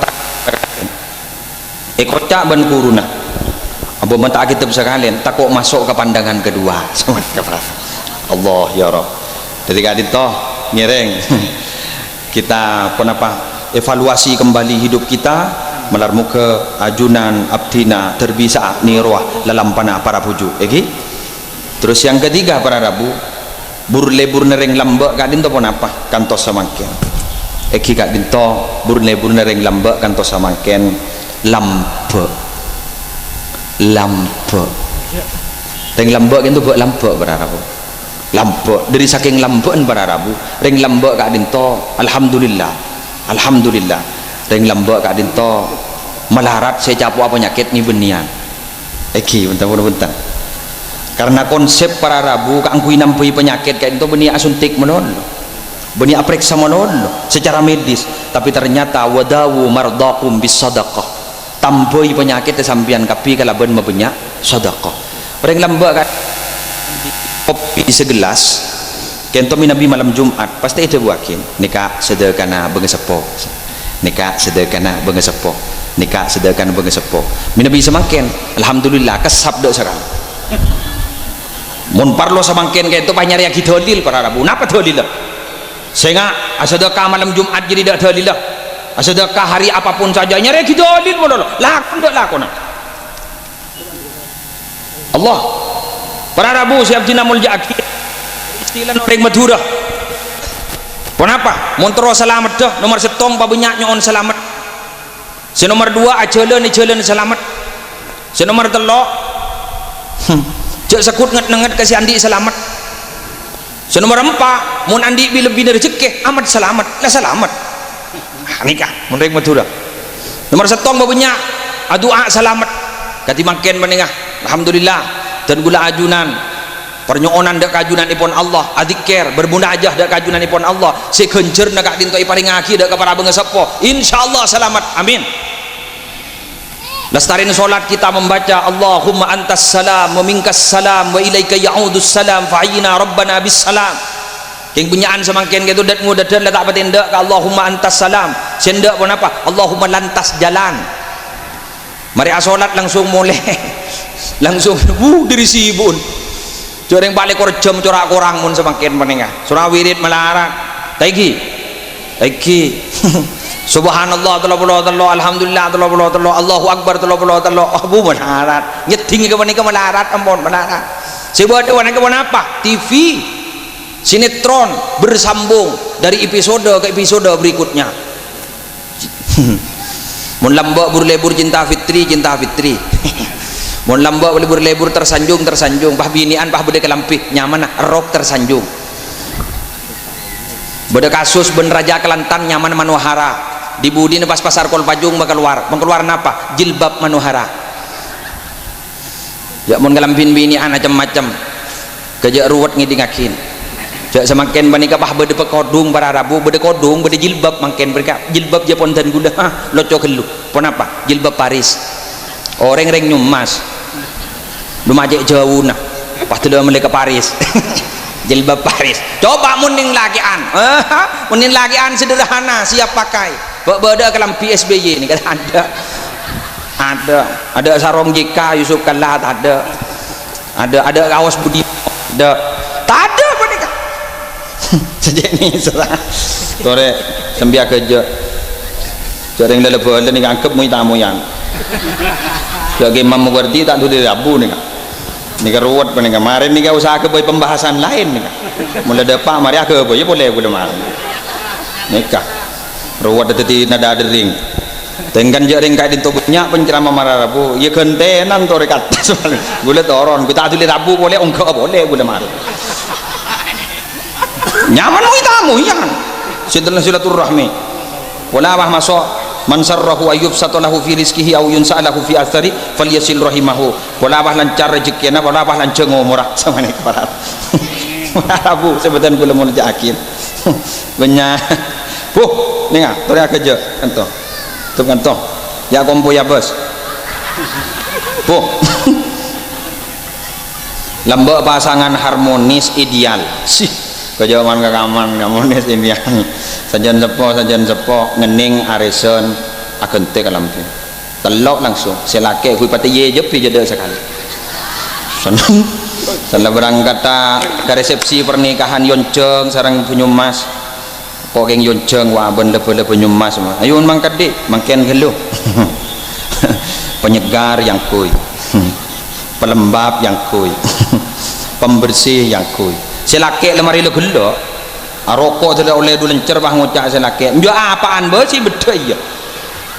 kocak ben kuruna abo mata kitab sekalian takut masuk ke pandangan kedua. Allah ya Rabb. Jadi kadito ngereng kita kenapa evaluasi kembali hidup kita melarmu ke ajunan abdina terbisa nirwah lalampana para puju terus yang ketiga para rabu burlebur nereng lambak kadinto pun apa kantos samangken kadinto burlebur nereng lambak kantos samangken lambak reng lambak itu buat lambak para rabu lambak dari saking lambakan para rabu reng lambak kadinto alhamdulillah reng lambak kak dinto melarat saya capu apa penyakit ni benian bentar karena konsep para rabu kak angkui nampui penyakit kak dinto benia asuntik menon benia apriksa menon secara medis tapi ternyata wadawu mardakum bis sadaqah tamboi penyakit sampian kapi kalaban mabanyak sadaqah reng lambak kak kopi segelas kento minabi malam Jumat pasti itu buakin nikah sedekana bengesepo nikah sedekana bengesepo minabi semakin alhamdulillah kesab dok sekarang mun parlo semakin kayak itu panyari yang dalil para rabu napa dalil sehingga sedekah malam Jumat jadi dak dalil sedekah hari apapun saja nyari yang dalil bodoh lakon Allah para rabu siap jinamul ja'akir istilah orang Madura kenapa montro selamat dah nomor setong pabanyak nyon selamat si nomor dua ajalan selamat si nomor telok cek sekut nget kasih andi selamat si nomor empat mun andi lebih dari rezeki amat selamat lah selamat nikah orang Madura nomor setong pabanyak adua selamat kati makin menengah alhamdulillah dan gula ajunan pernyonan dak kajunan ipon Allah adzikir bermunajah dak kajunan ipon Allah sekencer nak dinto iparing aki dak para bengesepo insyaallah selamat amin. Lestarin solat kita membaca Allahumma antas salam wa minkas salam wa ilaika ya'udus salam fa'ina rabbana bis salam yang punyaan semangkin gitu dat mudadan la tak patindak ka Allahumma antas salam sendak pun apa Allahumma lantas jalan mari asolat langsung mulai langsung diri sibun joreng balik korjem corak korang mun semangkin menengah surah wirid melarat taiki subhanallah tallallahu alhamdulillah tallallahu Allahu akbar tallallahu abu melarat nyeding ke menika melarat ampun melarat sebab apa TV sinetron bersambung dari episode ke episode berikutnya. Mun lambak berlebur cinta fitri mun lambak boleh berlebur tersanjung pah binian pah bede kelampih nyaman rok tersanjung bede kasus ben raja kelantan nyaman manuhara di budi pas pasar Kolpajung keluar napa jilbab manuhara ya mun kelampin binian macam-macam kejak ruwet ngidingakin jak semakin banika pah bede pekodung para rabu bede kodung bede jilbab mangken mereka jilbab Japon dan gula loco kelu pon apa jilbab Paris orang reng nyumas lumajek jauh nah pas tu mereka Paris jilbab Paris coba muning lagian sederhana siap pakai beda kelam PSBY ini kan ada sarong JK Yusuf Kalla ada kaos Budi tak ada mereka sejak ini sore sembia kerja jarang lepas ni angkep mui tamu yang jadi imam mengerti tak tu dia rabu ni ruwet ni kemarin ni usaha ke pembahasan lain ni mulai depan mari aku boleh mar nikah ruwet tadi nada dering tengkan jaring kait itu banyak penceramah marah rabu ya kentenan tu rekat boleh toron kita tu rabu boleh ongkau boleh mar nyaman mui tamu yang setelah silaturahmi wala bah masuk man sarrahu ayyub satalahu fi rizqihi aw yunsa'alahu fi athari falyasil rahimahu wala bah lancar rezekina wala bah lanceng umurah sama ni para rabu sebutan kula mun akhir banyak ninga tore kerja kanto ya kompo ya bos lembek pasangan harmonis ideal sih kejaman kekaman harmonis ideal sajan sepo ngening arison agente kalampi telok langsung selake kui pati ye jepi jeda sekali senang setelah berangkat ke resepsi pernikahan yonceng sarang penyumas kokeng yonceng wah benda penyumas ayo mangkat dik mangken geluh penyegar yang kuy pelembab yang kuy pembersih yang kuy selake lemari lo gelo rokok tidak oleh dulu lencer bah ngucak selake njo apaan bersih beda ya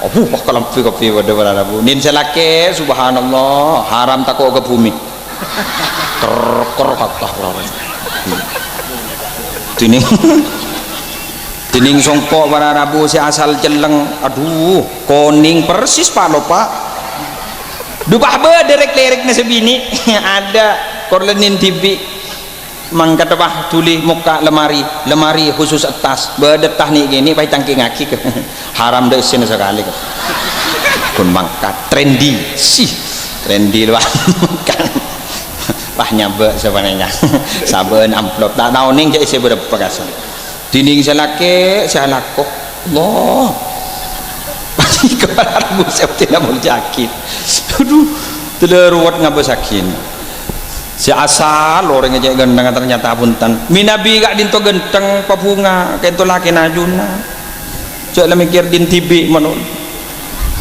bah kalampi kopi pada barabu nin selake subhanallah haram takut ke bumi kata tining songkok para rabu si asal celeng aduh koning persis pak lupa dupah derek lerek nasi bini ada korlenin TV mangkat bah tulis muka lemari khusus atas bedetah nih gini pai tangki ngaki haram deh sini sekali kun mangkat trendy luar kan bah nyabe sebenarnya saben amplop tak tahu ning jadi saya berapa kasih dinding selake salakok Allah pasti kepala rabu saya tidak mau sakit aduh terlaruat ngabesakin si asal orang aja gendeng ternyata punten minabi gak dinto genteng papunga kento laki najuna cek lah mikir din tibi manun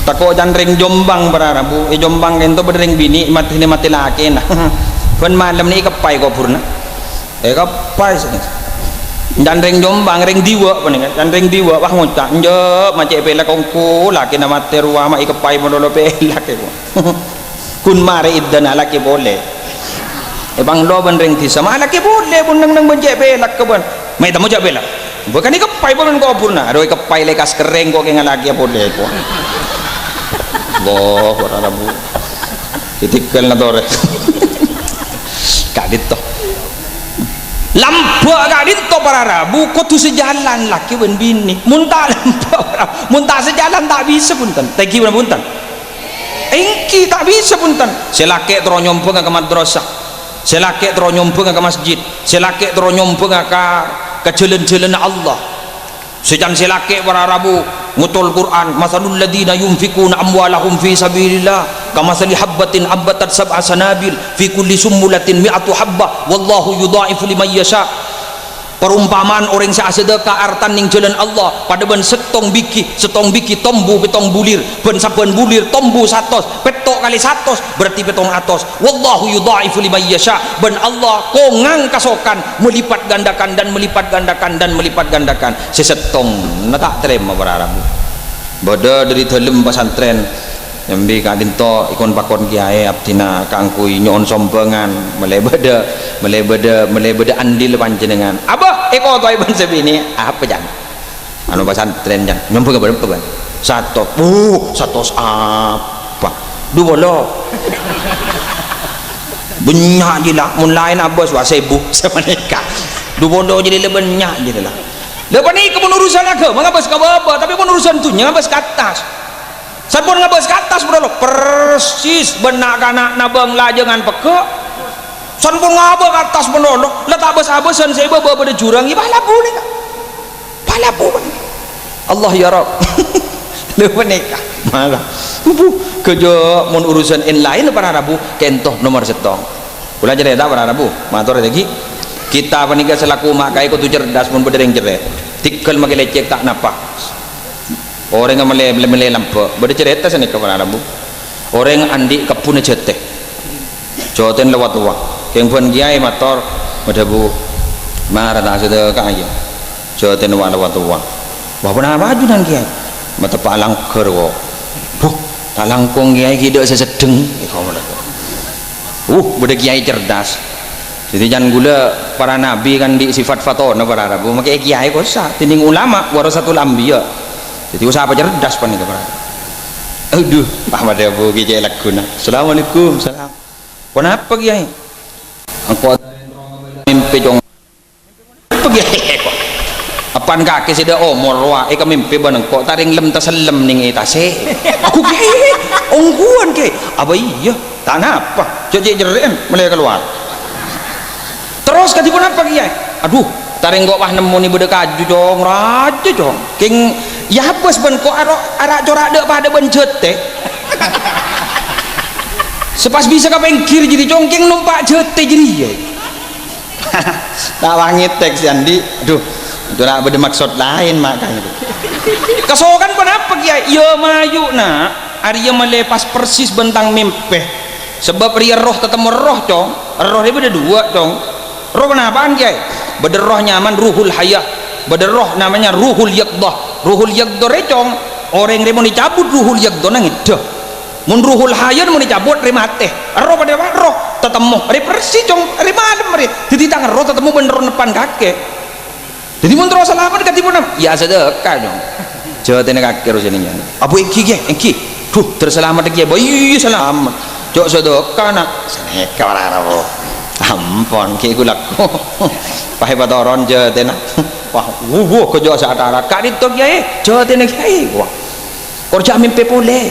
tako jandring jombang berarabu jombang kento berdering bini mati laki nah pen malam ni kepai kau purna kepai jandring jombang ring diwa apa nih kan ring diwa wah ngucak njep macam pelak kongku laki nama terua mak kepai modal pelak kun mari idan laki boleh bang lo benring ti sama laki boleh pun nang benjek pelak ke ban mai tamu jak pelak bukan ni kepai pun kau purna aduh kepai lekas kering kau kengal laki boleh kau boh berarabu titikal na tore kadit toh lampu kadit toh para rabu kau tu sejalan laki ben bini muntah lampu muntah sejalan tak bisa punten tegi mana punten engki tak bisa punten selake terus nyompong ke madrasah selake terus nyompong ke masjid selake terus nyompong ke ke jalan-jalan Allah. Sejan silake para rabu ngutul Quran, masalul ladina yunfikuna amwalahum fi sabilillah kamasali habbatin ambatat sab'a sanabil fi kulli sumbulatin mi'atu habbah wallahu yudha'ifu liman yasha. Perumpamaan orang yang sedekah artan ning jalan Allah pada ben setong biki tombu petong bulir ben saben bulir tombu 100 petok kali 100 berarti petong atos. Wallahu yudha'ifu liman yasha. Ben Allah kongang kasokan melipat gandakan dan melipat gandakan dan melipat gandakan. Sesetong na tak terima para Arab. Bada dari dalam pesantren Yambi kadinto ikon pakon kiai abdina kangkui nyon sompengan melebeda andil panjenengan abah eko toy ban sebini apa jan anu pesantren jan nyompeng berapa ban satu apa dua lo banyak je lah mun lain abah suah sebu sama nikah dua lo jadi lebih banyak je lah lepas ni ke urusan agama ngabas ke bawah tapi pun urusan tu ngabas ke atas. Sabun ngabas ke atas bro persis benak anak nabang lajangan pekak. Sabun ngabas ke atas bro lah tak abas-abasan saya bawa pada jurang ya palabu ni kak palabu Allah ya Rab lepas nikah malah kerja mun urusan in lain para Rabu kentoh nomor setong pula jadi tak para Rabu matur lagi kita panika selaku makai kutu cerdas mun bedereng jeret tikal makai lecek tak napa orang yang mele lampu beda cerita sini kepada Rabu orang andi kapuna jete joten lewat tua kengfon kiai motor madabu marah tak sudah kaya joten lewat tua bapak nak baju dan kiai mata palang kerwo talangkong kiai hidup sesedeng beda kiai cerdas jadi jangan gula para nabi kan di sifat fatona para Rabu makai kiai kosa tinding ulama warasatul anbiya. Jadi usaha apa cerdas pan itu para. Aduh, Ahmad Abu Kiai Laguna. Assalamualaikum, salam. Kenapa Kiai? Aku mimpi jong. Apa Kiai? Apaan kaki sida omor wa eka mimpi baneng kok taring lem taselem ning etase. Aku Kiai, ongguan Kiai. Apa iya? Tak apa. Cek jerem mulai keluar. Terus katipun apa Kiai? Aduh, taring kok wah nemu ni beda kaju jong, raja jong. King ya apa sebenarnya kok arak corak dek pada benjet teh sepas bisa ke pengkir jadi congkeng numpak jete jadi ya tak wangi teks Andi aduh itu nak bermaksud lain makanya kesokan kenapa Kiai ya mayu nak Arya melepas persis bentang mimpi sebab ria roh tetemu roh cong roh dia beda dua cong roh kenapaan Kiai beda roh nyaman ruhul hayah beda roh namanya ruhul yaqdah ruhul yaqdah recong orang yang mau dicabut ruhul yaqdah nang itu mun ruhul hayah mau dicabut remate roh pada roh tetemu ada persis cong ada malam ada jadi tangan roh tetemu bener depan kakek jadi mun terus selamat katipun ya sedekah cong jawa tene kakek rusininya abu engki tuh terselamat lagi bayi selamat cok sedekah nak sedekah orang ampun ki gulaku pahe batoron je tena wah kerja sadara kak itu Kiai je tena Kiai wah kerja mimpi boleh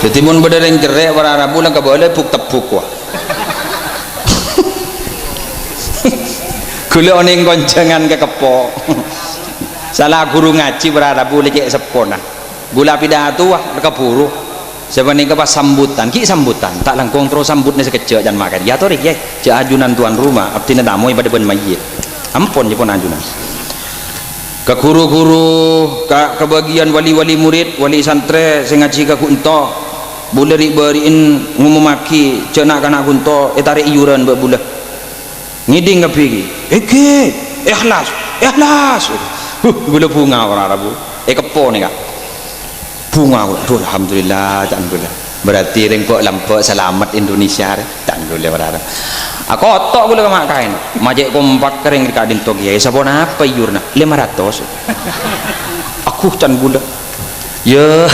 jadi mun bedereng jerek para Rabu lang ka boleh buk tepuk wah gula oning konjangan ke kepo salah guru ngaji para Rabu lecek sepona gula pidato wah keburu sebenarnya pas sambutan ki sambutan tak langkung terus sambutnya sekecil jangan makan ya toh ya je ajunan tuan rumah abdina tamu pada ben mayit ampun je pun ajunan ke guru-guru ke bagian wali-wali murid wali santre sing ngaji ke kunto boleh beriin ngumumaki cenak kana kunto tarik iuran bulah ngiding ke pigi ikhlas gula bunga orang Rabu kepo ni kak bunga aduh alhamdulillah berarti rengkok lampok selamat Indonesia alhamdulillah berada aku otok gula ke makain majek kompak kering di kadin togi ya sabon apa iurna 500 aku can gula ya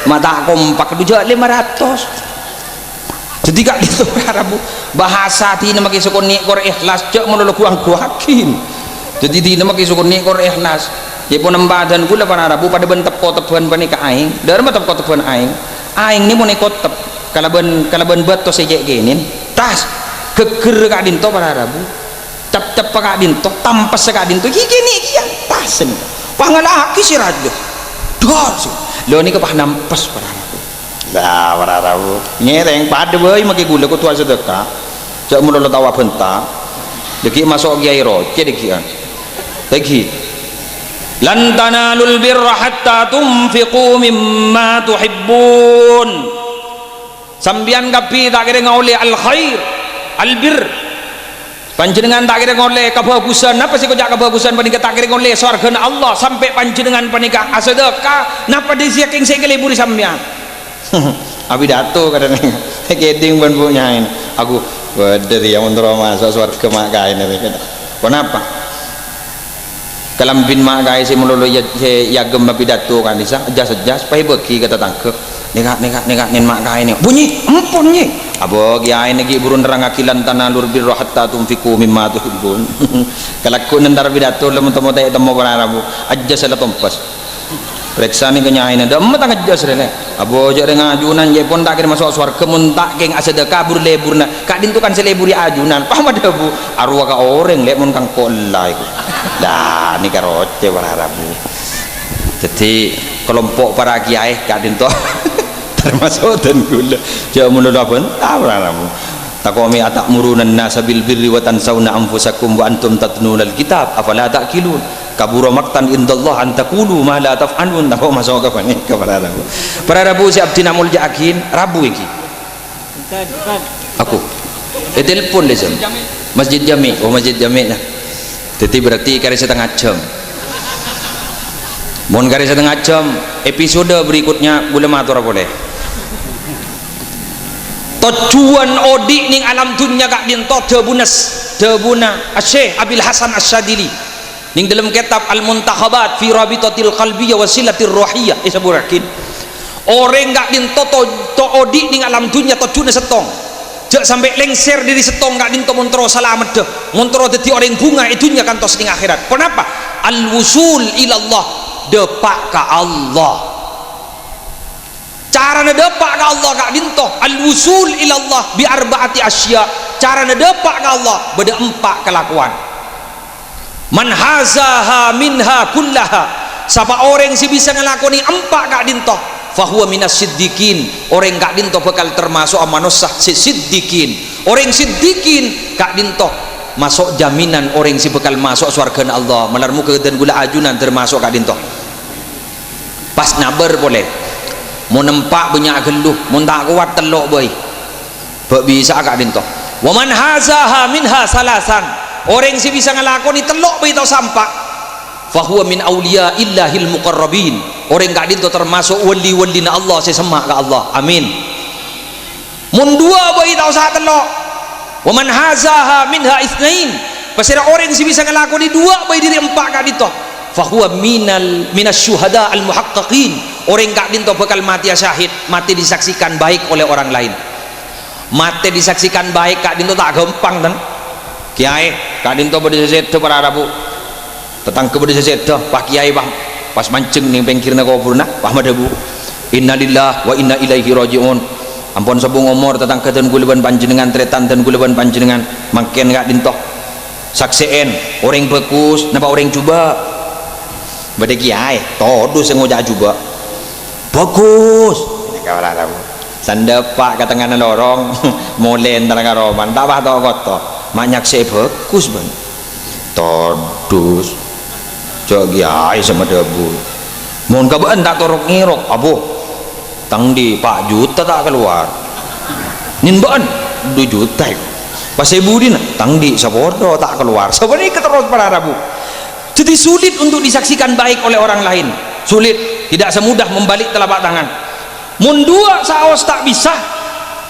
mata kompak juga 500 jadi kak itu Arabu bahasa tina maki sukun nikor ikhlas cek melulu kuang-kuakin jadi tina maki sukun nikor ikhlas ya pun embadan gula para Arabu pada ben tepo-tepuan panika aing dari mah tepo-tepuan aing ni mau nekot tep kalau ben bet to sejek genin tas keker kak dinto para rabu tep kak dinto tampas kak dinto gini kian tas ni pangalaki si raja dor si lo ni kepah nampas para rabu dah para rabu ngereng pada boy make gula ko tuan sedekah cak mula lo tawa bentar deki masuk kiai roce deki kan lagi lan tanalul birra hatta tunfiqu mimma tuhibbun sambian kapi tak kira ngoleh al khair al bir panjenengan tak kira ngoleh kebagusan apa sih kojak kebagusan panika tak kira ngoleh surga Allah sampai panjenengan panika sedekah napa disiaking sekali buri sambian abi dato kadang keding ban punya ini aku dari yang untuk masuk surga mak kain ini kenapa kalambin mak guys si mulolo ya gemba pidato kan disa jas pai beki kata tangkep neka nen mak guys ni bunyi empun ni abo giai negi burun nerang akilan tanalur birra hatta tunfiqu mimma tuhibbun kalakku nendar pidato lemo-temo tay temo parabu ajas la tompas periksa ni kenyain ada emmat ajas rene abo je dengan ajunan je pun tak kira masuk surga mun tak keng sedekah bur leburna kak din tu kan seleburi ajunan paham ada bu arwah ka orang lek mun kang kolai dah ni karoce para rabu jadi kelompok para kiai kak din tu termasuk dan gula jauh mulut apa para rabu takomi atak murunan nasabil birri wa tansawna anfusakum wa antum tatnunal kitab afala ta'qilun kabura maktan indallah an taqulu ma la taf'alun tak masuk ke ni ke para rabu si abdi namul jakin rabu iki aku telepon le masjid jami masjid jami lah jadi berarti kari setengah jam mohon kari setengah jam episode berikutnya boleh matur boleh tujuan odik ning alam dunia kak dinto debuna Syekh Abil Hasan Asyadili ning dalam kitab Al-Muntakhabat fi Rabitatil Qalbiyah wa Silatir Ruhiyah isaburakin orang kak dinto to odik ning alam dunia tujuan setong jak sampai lengser diri setong kak dinto montro selamat deh montro dadi orang bunga itunya kan tos ning akhirat kenapa al-wusul ilallah depak ka Allah cara nedepak ka Allah kak dinto al-wusul ilallah bi arbaati asya cara nedepak ka Allah beda empat kelakuan man hazaha minha kullaha siapa orang si bisa ngelakoni empat kak dinto fahuwa minas siddiqin orang kak dinto bakal termasuk manusia siddiqin orang siddiqin kak dinto masuk jaminan orang si bakal masuk surga Allah melarmu ke dan gula ajunan termasuk kak dinto pas nabar boleh mau nempak banyak geluh mau tak kuat telok boy bisa kak dinto waman hazaha minha salasan orang si bisa ngelakoni telok boy tau sampak fahuwa min awliya illahil muqarrabin orang kak dinto termasuk wali-wali na Allah sesemak ke Allah amin mun dua boy tau sah telok waman hazaha minha itsnain pasira orang si bisa ngelakoni dua boy diri empat kak dinto fahuwa minas syuhada al muhaqqaqin orang kak dinto bakal mati syahid mati disaksikan baik oleh orang lain mati disaksikan baik kak dinto tak gampang kan kiai kak dinto berdeset para rabu tetang keberdeset pak kiai bang pas mancing nih pengkirna kuburna paham ada bu innalillah wa inna ilaihi rajiun ampun sabung umur tetang kedan guleban panjenengan tretan dan guleban panjenengan makin kak dinto saksien orang bagus napa orang coba bade kiai todo sengoja juga bagus kawalan aku sandepak katangan lorong molen tarang roman tak bah tau koto banyak saya bagus bang todus cok kiai sama debu mohon kabaan tak torok ngirok abu tang di pak juta tak keluar nin baan 2 juta pas ibu dina tang di sabodo tak keluar sebenarnya keterus para rabu jadi sulit untuk disaksikan baik oleh orang lain sulit tidak semudah membalik telapak tangan mun dua saos tak bisa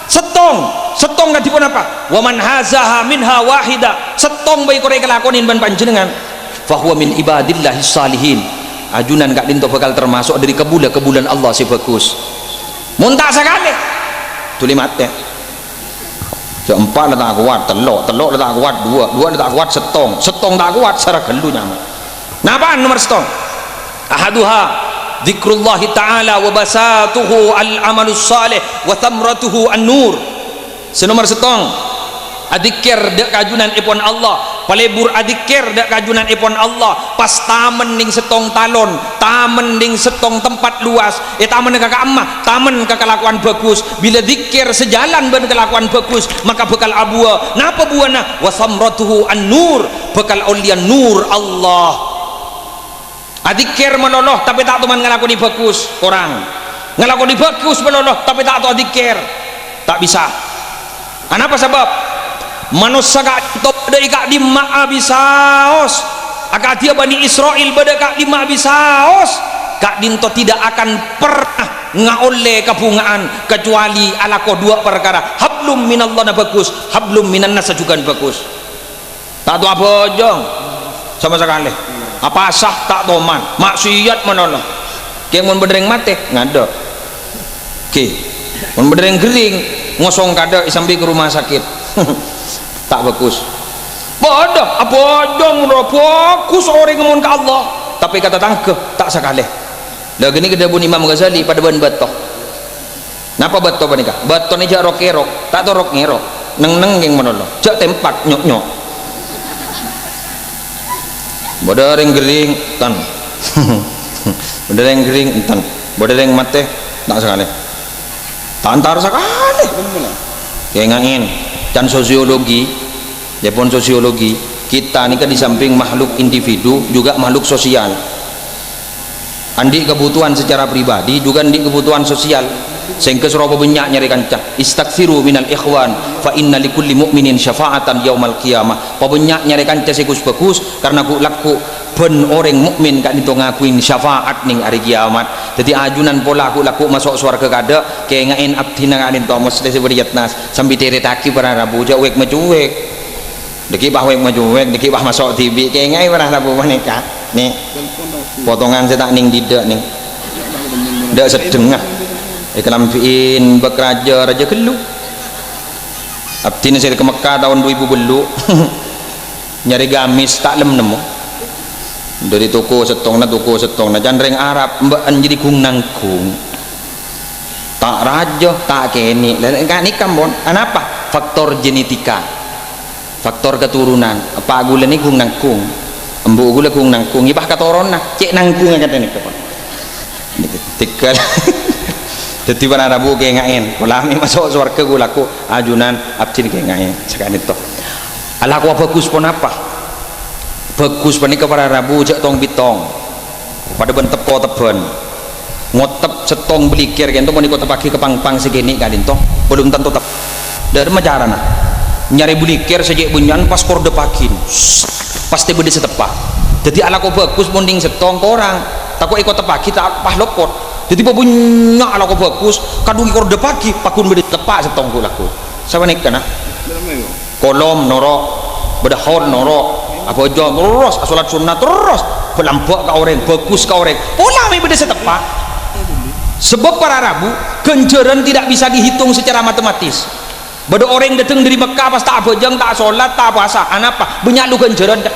setong gak dipun apa waman hazaha minha wahida setong baik korek kelakonin ban panjenengan fahuwa min ibadillahi salihin ajunan gak dinto bakal termasuk dari kebulan Allah si bagus mun tak sekali tuli mate keempat tak kuat telok tak kuat dua tak kuat setong tak kuat secara gelu nyaman napa nomor setong ahaduha dzikrullahi ta'ala wa basatuhu al-amalus salih wa thamratuhu an-nur. Senomor setong adzikir dak kajunan ipon Allah, palebur adzikir dak kajunan ipon Allah, pas tamen ning setong talon, tamen ning setong tempat luas, tamen kakak emah, tamen kelakuan bagus. Bila zikir sejalan ben kelakuan bagus, maka bekal abua napa buana wa thamratuhu an-nur, bekal aulian nur Allah. Adzikir meloloh tapi tak teman ngelakoni bagus, orang ngelakoni bagus meloloh tapi tak tahu adzikir, tak bisa. Kenapa sebab manusia kak top dari kak di ma'abisaos akak dia Bani Israel pada kak di ma'abisaos kak dinto tidak akan pernah ngaole kebungaan kecuali ala ko dua perkara, hablum minallah na bagus, hablum minan nas juga bagus. Tak tahu apa jong sama sekali. Apa sah tak toman maksiat menolong kayak mun bedereng mate ngada oke mun bedereng gering ngosong kada sampai ke rumah sakit tak bagus bodoh apa dong fokus orang ngemun ke Allah tapi kata tangke tak sekali dah gini kita pun Imam Ghazali pada ban batoh napa batoh panika batoh ni jak rok tak tahu rok ngerok neng yang menolong jak tempat nyok bodoreng gering tan bodoreng gering tan bodoreng mate tak sekali tantar sekali kayak ngangin dan sosiologi Jepun sosiologi kita ini kan di samping makhluk individu juga makhluk sosial, andi kebutuhan secara pribadi juga andi kebutuhan sosial. Sehingga serobo banyak nyari kancah istaghfiru minal ikhwan fa inna likulli mu'minin syafa'atan yaumal qiyamah. Banyak nyari kancah sekus bagus karena ku laku ben orang mukmin kan itu ngakuin syafaat ning hari kiamat. Jadi ajunan pola aku laku masuk surga kada kayak ngain abdina ngain to mesti seberiyat nas sambil teretaki para rabu jawek macuwek deki bah wek macuwek deki bah masuk TV kayak ngai para rabu menika nih potongan saya tak ning didak ning dak sedengah kelampiin bekraja raja kelu abdina saya ke Mekah tahun 2000 belu nyari gamis tak lem nemu dari toko setong na jandreng Arab mbak jadi kung nangkung tak raja tak keni dan kan ikam bon kenapa faktor genetika faktor keturunan apa gula ni kung nangkung embu gula kung nangkung ibah katoron nah cek nangkung kata ni kapan tikal jadi para rabu kayak ngain ulami masuk surga gula ku ajunan abcin kayak ngain sekarang itu ala ku bagus pun apa bagus panika para rabu jak tong bitong pada ben tepo teben ngotep setong belikir kan tuh meniko tepaki kepang-pang segini kan itu belum tentu tep dari macarana nyari belikir sejak bunyan pas korde pakin pasti bede setepak jadi ala ko bagus mending setong orang takut ikut tepaki tak pah lopot jadi punya ala ko bagus kadung korde pagi pakun bede tepak setong ku laku sama nik kana kolom norok bedahon norok apa jom terus salat sunnah terus pelampok ke orang bagus ke orang pola mi beda setepak sebab para rabu kenjeran tidak bisa dihitung secara matematis beda orang datang dari Mekah pas tak bejang tak solat tak puasa anapa banyak lu kenjeran dah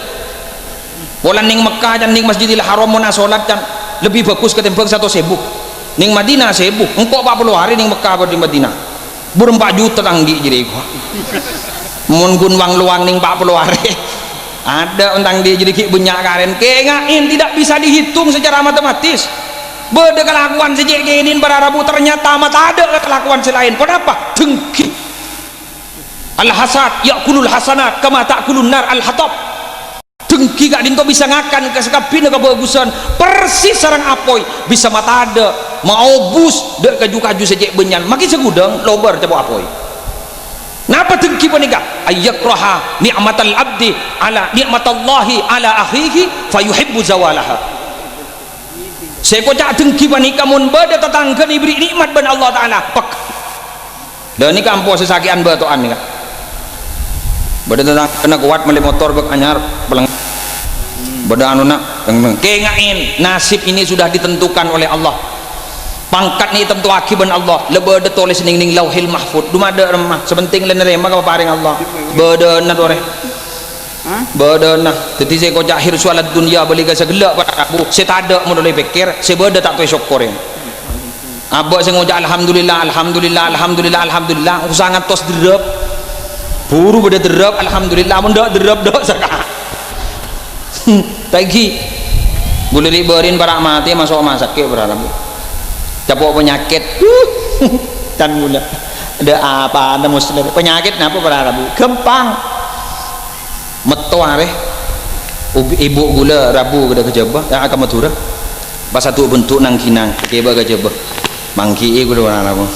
pola ning Mekah dan ning Masjidil Haram mun solat kan lebih bagus ketimbang 1.000 ning Madinah 1.000 engkau 40 hari ning Mekah di Madinah ber 4 juta tanggi jadi gua mun gun wang luang ning 40 hari ada untang dia jadi kik banyak karen kengain tidak bisa dihitung secara matematis beda kelakuan sejak gini para rabu ternyata mata ada kelakuan selain kenapa dengki al-hasad yakulul hasanat kama ta'kulun nar al-hatab dengki gak dinto bisa ngakan ke sekapina kebagusan persis sarang apoi bisa mata ada mau bus dek kaju-kaju sejak benyan makin segudang lobar coba apoi napa dengki panika ayyakraha ni'matal abdi ala ni'matallahi ala akhihi fayuhibbu zawalaha saya kocak dengki panika mun bada tetangga diberi nikmat ban Allah taala pek dan ini kampo sesakian batoan nih bada tetangga kena kuat meli motor bek anyar peleng bada anuna kengain nasib ini sudah ditentukan oleh Allah pangkat ni tentu akiban Allah lebeda tulis ning lauhil mahfud dumada remah sebenting le nerema ka paring Allah beda na dore Beda nah. Jadi saya kau akhir soalat dunia beli gasa gelak pada Rabu. Saya tak ada modal pikir. Saya beda tak tahu syukur yang. Abah saya ngucap alhamdulillah, alhamdulillah, alhamdulillah, alhamdulillah. Aku sangat tos derap. Buru beda derap, alhamdulillah. Mun dak derap dak sakak. Tagi. Boleh riberin para mati masuk rumah sakit berharap. Capok penyakit. Dan mula. Ada apa ada muslim penyakit napa berharap? Gampang. Meto areh ibu gula Rabu kada kejebah yang akan Madura pas satu bentuk nang kinang keba kejebah mangki gula orang Rabu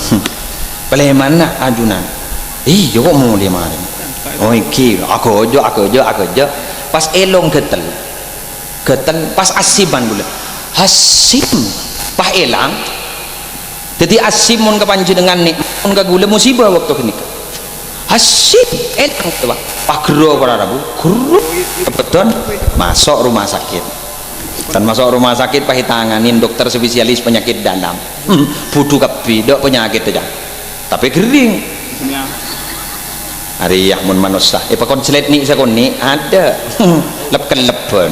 boleh mana ajunan yo kok mau dia mari oh iki aku aja pas elong getel pas asiban gula hasim pas elang jadi asim mun kapanjenengan nik mun ka gula musibah waktu kenik hasim elang tuh pak gero para Rabu guru kebetulan masuk rumah sakit dan masuk rumah sakit pakai tanganin dokter spesialis penyakit dalam budu kebi dok penyakit aja tapi kering hari yang mun manusia pakon selet nih sakoni ada lep-leben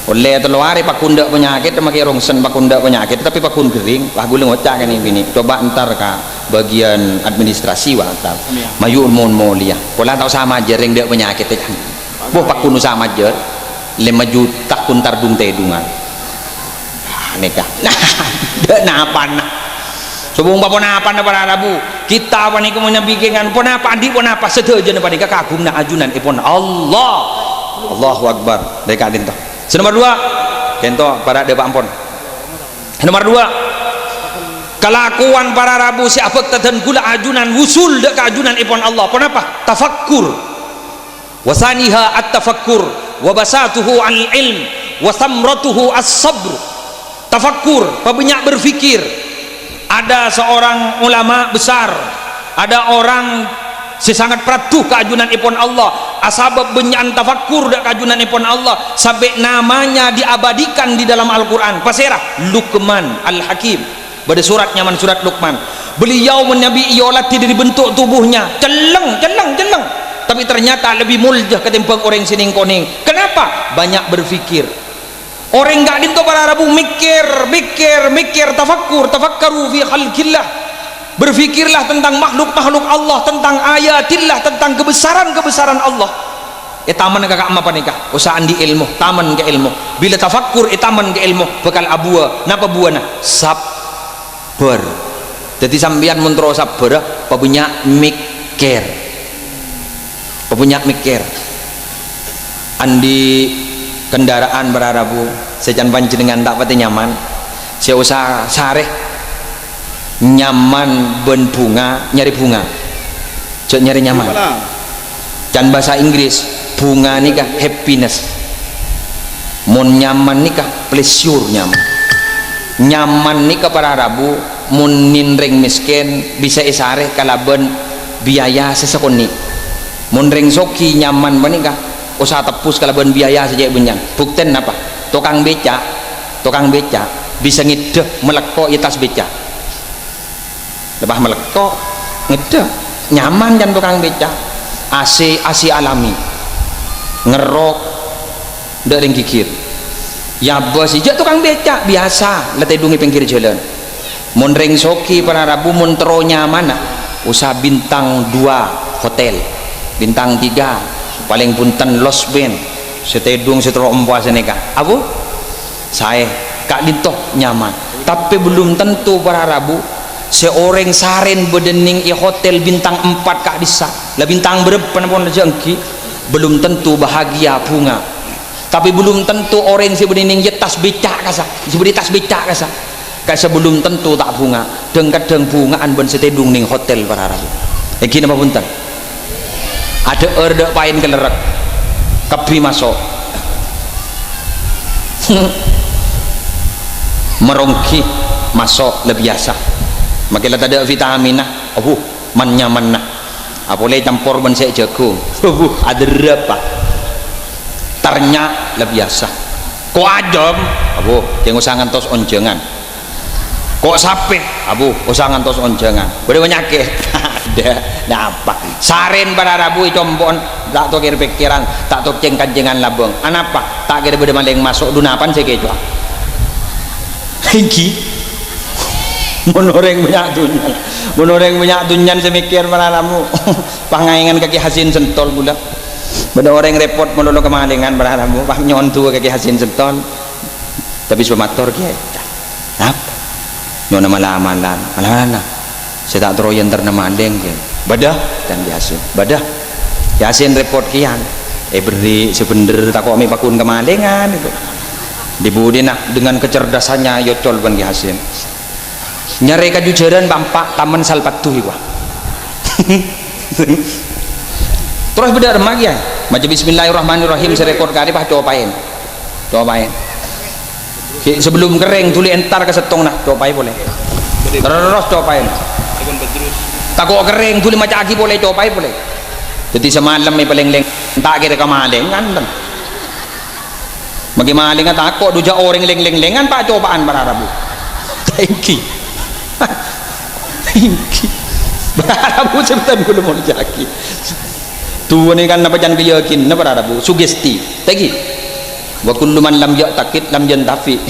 oleh telur pak kundak penyakit makai rongsen pak kundak penyakit tapi pak kun kering pak guling ocak kan ini coba entar ka bagian administrasi watar mayu mon molia pola tahu sama aja yang dia penyakit aja boh pak kunu sama aja 5 juta kuntar dung tedungan nikah nah dak napa nah sebung apa napa para Rabu kita apa nih kemudian bikingan pun apa adi pun apa sedaja nih pada kagum nak ajunan ipon Allah Allahu Akbar mereka dinto nomor 2 kento para depa ampun nomor 2 kelakuan para Rabu si abek dan gula ajunan wusul dek ajunan ipon Allah pun apa tafakkur wasaniha at-tafakkur wabasatuhu al-ilm wasamratuhu as-sabr tafakkur pebanyak berfikir ada seorang ulama besar ada orang sesangat peratuh keajunan ipon Allah asabab benyan tafakkur dak keajunan ipon Allah sampai namanya diabadikan di dalam Al-Quran pasirah Luqman Al-Hakim pada suratnya man surat Luqman beliau menabi iolati dari bentuk tubuhnya celeng tapi ternyata lebih muljah ketimbang orang sining koning kenapa? Banyak berfikir orang gak dinto para Rabu mikir tafakkaru fi khalqillah berfikirlah tentang makhluk-makhluk Allah tentang ayatillah tentang kebesaran Allah taman kakak apa nikah usahaan di ilmu taman ke ilmu bila tafakkur taman ke ilmu bakal abua napa buana sabar jadi sambian muntro sabar pebanyak mikir andi kendaraan berarabu sejan panjenengan tak pati nyaman saya usah sareh nyaman ben bunga nyari bunga cok nyari nyaman dan bahasa Inggris bunga nikah happiness mun nyaman nikah pleasure nyaman nikah para Rabu mun ninring miskin bisa isareh kalaben biaya sesekoni mun ring soki nyaman menikah usaha tepus kalaben biaya saja benyan bukten apa tukang beca bisa ngideh melekok itas beca lebah melekok ngedeh nyaman dan tukang beca AC alami ngerok dari gigir ya bos ijak tukang beca biasa letih dungi pinggir jalan mun ring soki para Rabu mun tero nyaman usaha bintang 2 hotel bintang 3 paling punten Los Ben setedung setero empuas nikah abu saya kak dintoh nyaman tapi belum tentu para Rabu seorang saren bedening i hotel bintang 4 kak disa lah bintang berapa pun jengki belum tentu bahagia bunga tapi belum tentu orang si bedening tas becak kasa belum tentu tak bunga kadang bungaan ben setedung ning hotel para Rabu iki napa punten ada erde pain kelerek kebi masuk merongki masuk lebih biasa makilah tak ada vitamin nyaman apalagi campur ben saya jagung ada berapa ternyata lebih biasa kok adem tengok sangan tos onjengan kok sampai abu usangan tos onjangan boleh penyakit dah apa saren pada rabu combon tak to kira pikiran tak to ceng kanjengan labeng anapa tak kira beda maling masuk dunapan saya kecoa hingki menoreng banyak dunyan semikir para rabu pangaingan kaki hasin sentol pula beda orang repot melolo kemalingan para rabu pah nyontu kaki hasin sentol tapi semator kiai apa nyona malamalan saya tak teroyan ternamaling kiai badah dan yasin repot kian beri sebener tak kok pakun kemalingan itu dibudi nak dengan kecerdasannya yocol ban yasin nyari kajujaran bampak taman salpatuh gua terus beda remag ya macam bismillahirrahmanirrahim saya rekod kali pah cobain sebelum kering tuli entar ke setong nah cobain boleh terus cobain takut kering tuli macam aki boleh cobain boleh jadi semalam may paleng-leng tak kira kamaling kan bagi maling takut duja orang leng-leng-lengan pak cobaan para rabu thank you rabu sebentar gula mau jaki tuh ni kan apa jangan keyakin apa rabu sugesti thank you wa kullu man lam yaqtakid lam yantafi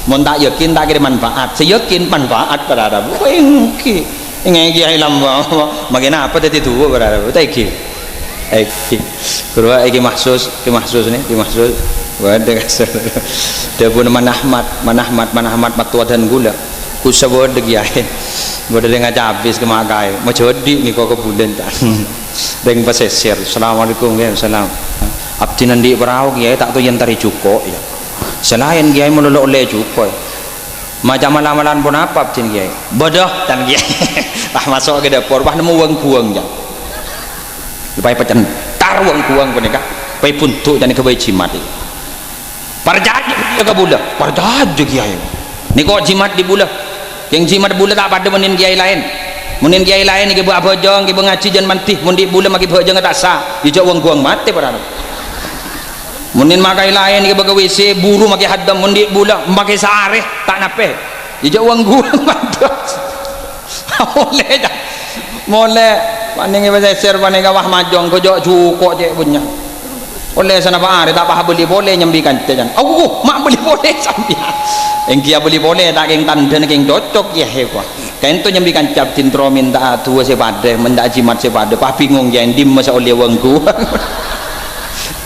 mun tak yakin tak kira manfaat seyakin manfaat para rabu thank you ingin kiai lamba bagaimana apa tadi tu berada thank you kedua iki mahsus ni mahsus wadah kasar dia pun manahmat matua dan gula kusabod kiai bodoh dengan habis kemakai mau jodi ni kok kebulan tak deng pasesir assalamualaikum ya salam abdi nandi berau kiai tak tu yang tari cuko ya selain kiai melolok oleh cuko macam malam-malam pun apa abdi kiai bodoh dan kiai ah masuk ke dapur bah nemu uang buang je lepas pacan tar uang buang pun nikah pai puntuk dan kebai jimat parjaj dia ke bula parjaj kiai ni kok jimat di bula yang jimat bula tak pada menin kiai lain ke buat bojong ke ngaji jan mantih mun di bula maki bojong tak sah dijak uang buang mati pada munin makai lain ke baga WC buru maki haddam mun di bula makai sareh tak nape dijak uang buang mati boleh dah boleh paning bahasa share paning kawah majong kojok cukup je punya oleh sana pak tak paham beli boleh nyambikan jajan mak beli boleh sambil engki beli boleh tak keng tanda keng cocok ya hewa kain tu nyambikan cap tintro minta tua sepada mendak jimat sepada pah bingung ya ndim masa oleh wangku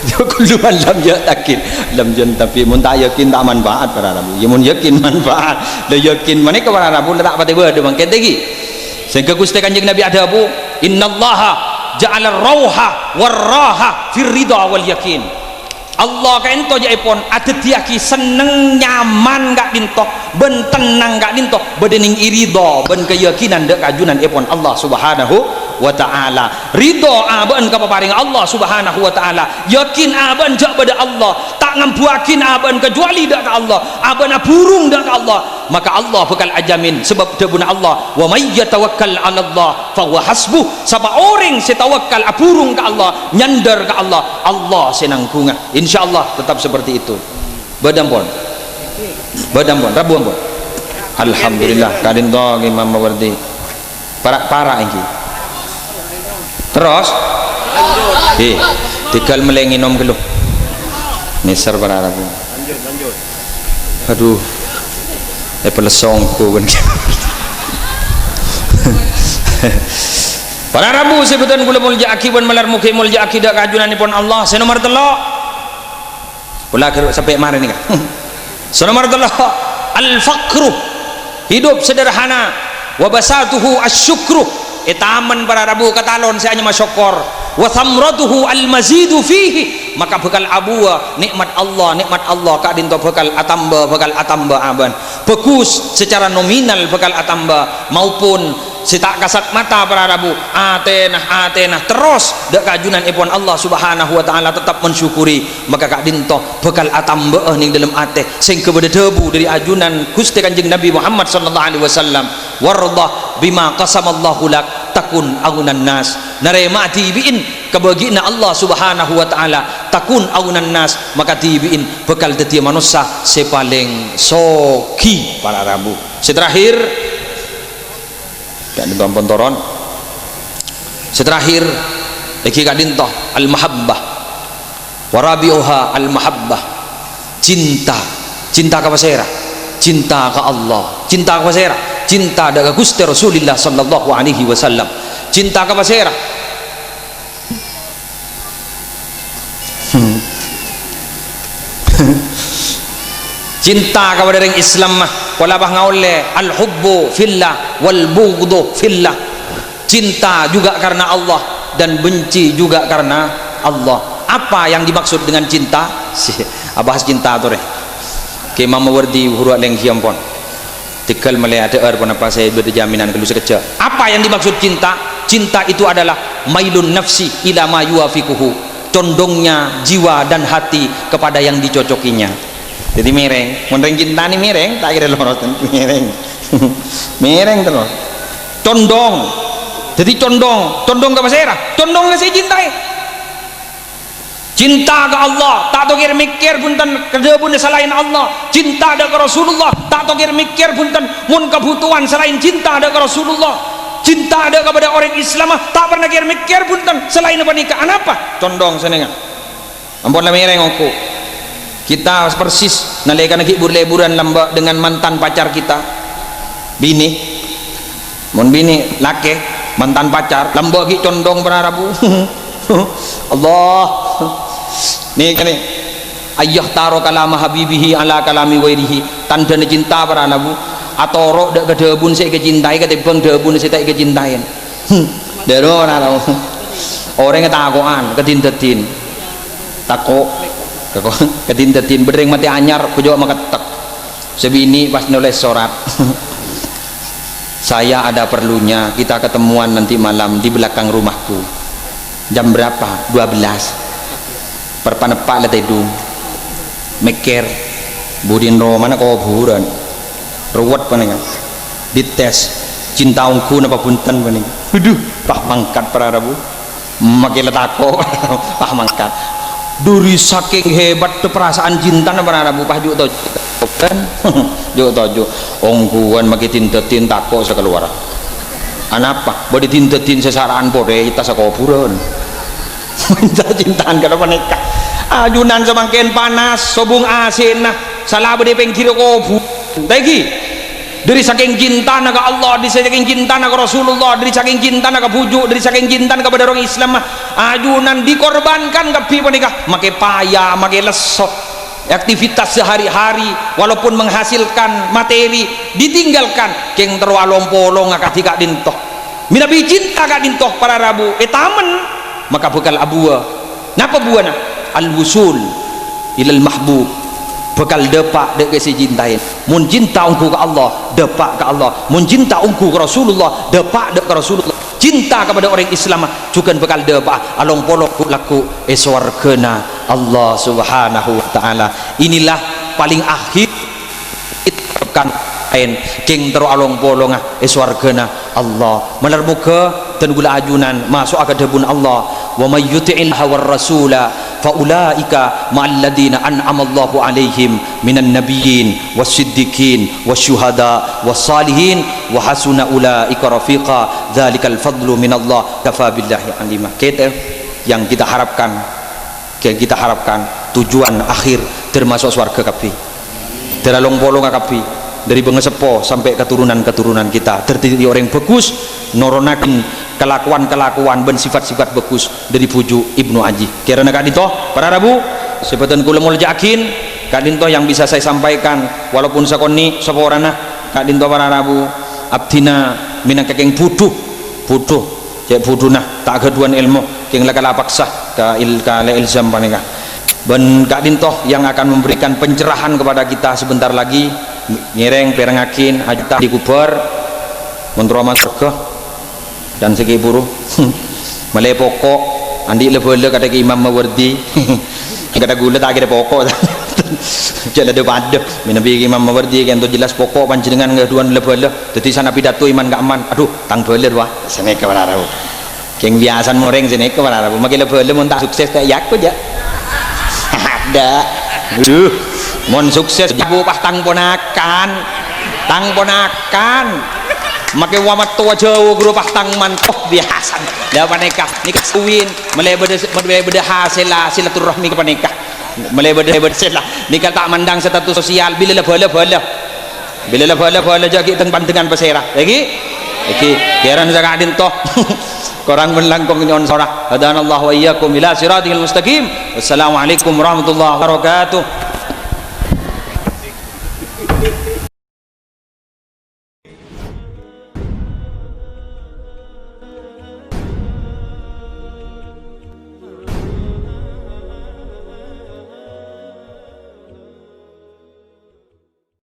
kuluan lam ya takin lam jan tapi mun tak yakin tak manfaat para rabu ya mun yakin manfaat dah yakin mana ke para rabu tak pati berde bangket lagi sehingga Gusti Kanjeng Nabi ada bu innallaha ja'ala rauha warraha fir ridha wal yakin Allah ka ento je ipon ada tiaki seneng nyaman gak dintok ben tenang gak dintok bedening irida ben keyakinan dek kajunan ipon Allah subhanahu wa ta'ala ridha aban ka paparing Allah subhanahu wa ta'ala yakin aban jak pada Allah tak ngampuakin aban kecuali dak ka Allah aban burung dak ka Allah maka Allah bakal ajamin sebab debuna Allah wa may yatawakkal 'ala Allah fa huwa hasbuh siapa orang setawakkal apurung ka Allah nyandar ka Allah Allah senangkunga insyaallah tetap seperti itu badampon rabuan pon alhamdulillah kadin to Imam Mawardi para iki terus tinggal melengi nom geluh nisar para rabu lanjut aduh pelesongku kan para rabu sebutan kula mulja akiban malar muki mulja akidah kajunan pun Allah senomor telok pula sampai kemarin ni kan senomor telok al-faqru hidup sederhana wa basatuhu asyukru itaman para rabu katalon saya hanya masyukur wa thamratuhu al-mazidu fihi maka bekal abuwa nikmat Allah kak dinto bekal atamba aban bagus secara nominal bekal atamba maupun sitak kasat mata para rabu atenah terus dak kajunan ipon Allah subhanahu wa ta'ala tetap mensyukuri maka kak dinto bekal atamba ning dalam ate sing kepada debu dari ajunan Gusti Kanjeng Nabi Muhammad sallallahu alaihi wasallam wardah bima qasamallahu lak takun agunan nas narema tibiin kebagina Allah subhanahu wa ta'ala takun agunan nas maka tibiin bekal dadi manusia sepaling soki para rabu Seterakhir kan dintoh pontoron. Seterakhir iki kadintoh al mahabbah warabiuha al mahabbah, cinta ka pasera, cinta ka Allah, cinta ka pasera, cinta daga Gusti Rasulullah sallallahu alaihi wasallam, cinta ka pasera. Cinta kepada orang Islam mah wala bah ngaule al hubbu fillah wal bughdhu fillah, cinta juga karena Allah dan benci juga karena Allah. Apa yang dimaksud dengan cinta? Abahas cinta tu re ke mama wardi hurua leng hiampon tikal male ada pun apa saya berjaminan kalau sekejap. Apa yang dimaksud cinta? Cinta itu adalah mailun nafsi ila ma yuafiquhu, condongnya jiwa dan hati kepada yang dicocokinya. Jadi mereng, mun cinta ni mereng, tak kira lorot mereng. Mereng terus. Condong. Jadi condong ke pasera, condong ke si cintai. Cinta ke Allah, tak tokir mikir punten kerja pun selain Allah. Cinta ke Rasulullah, tak tokir mikir punten mun kebutuhan selain cinta ke Rasulullah. Cinta kepada orang Islam, tak pernah kira mikir punten selain pernikahan apa? Condong senengan. Ampunlah mereng aku. Kita persis nalekan lagi liburan lembak dengan mantan pacar kita, bini, mun bini laki mantan pacar lembak lagi condong pada Rabu. Allah nih kan nih ayah taruh kalama habibihi ala kalami wairihi, tanda cinta pada Rabu atau roh dak kedebun saya kecintai ketibang debun saya tak kecintain. Dero orang orang ketakuan ketintetin takut kedintetin berdeng mati anyar kujok maketek sebini pas nulis surat. Saya ada perlunya kita ketemuan nanti malam di belakang rumahku jam berapa? 12 perpanepak lah tedung mikir budin roh mana kau buran ruwet paningan dites cinta ungku napa punten paning aduh pah mangkat para Rabu makin letako pah mangkat duri saking hebat perasaan cinta napa Rabu pah juk to kan juk to ongkuan makin tintetin tako sekeluar anapa bodi tintetin sesaraan pore kita sakoburan cintaan kada menikah ajunan semakin panas sobung asin nah salah bodi pengkir kobu lagi dari saking cinta naga Allah, dari saking cinta naga Rasulullah, dari saking cinta naga bujuk, dari saking cinta kepada orang Islam ajunan dikorbankan ke menikah makai payah, makai lesok aktivitas sehari-hari walaupun menghasilkan materi ditinggalkan keng terwalong polong akatika dintoh minabi cinta kak dintoh para Rabu tamen maka bekal abua napa buana al-wusul ilal mahbub bekal depak dek si cintain mun cinta ungku ke Allah depak ke Allah mun cinta ungku ke Rasulullah depak dek ke Rasulullah cinta kepada orang Islam juga bekal depak along polok laku eswargena Allah subhanahu wa ta'ala. Inilah paling akhir kan kain king teru along polong eswargena Allah menar muka dan gula ajunan masuk ke debun Allah wa may yuti'il hawar rasula faulaika ma'alladina an'amallahu alaihim minan nabiyyin wassiddiqin wasyuhada wassalihin wa hasuna ulaika rafiqa dzalikal fadlu minallah kafa billahi alima. Kita yang kita harapkan tujuan akhir termasuk surga kapi teralong bolong kapi dari pengesepo sampai keturunan-keturunan kita terjadi orang bagus noronakin kelakuan-kelakuan dan sifat-sifat bagus dari puju Ibnu Aji karena kadito para Rabu sebetulnya kulemul yakin kadito yang bisa saya sampaikan walaupun sakoni seporana kadito para Rabu abdina minang kekeng buduh cek buduh nah tak keduan ilmu keng lakala paksa ka ilzam panika ben kadito yang akan memberikan pencerahan kepada kita sebentar lagi ngereng perengakin hajat dikubar menteroma surga dan segi buruh malai pokok andi lebele kata ke Imam Mawardi kata gula tak kira pokok jadi ada pada minabi Imam Mawardi kan tu jelas pokok panjenengan ngaduan lebele jadi sana pidato iman gak aman aduh tang beler wah sene ke mana rabu keng biasan moreng sene ke mana rabu makin lebele mun tak sukses tak yak aja ada aduh mon sukses jabu pas tang ponakan tang ponakan make wamat tua jauh grup tang mantoh biasa dah panikah nikah suwin mulai beda hasil silaturahmi ke panikah mulai beda lah nikah tak mandang status sosial bila bala jagi teng pantengan pasera lagi kiran zakadin toh korang melangkong nyon sorah hadanallahu wa iyyakum ila siratal mustaqim. Wassalamualaikum warahmatullahi wabarakatuh.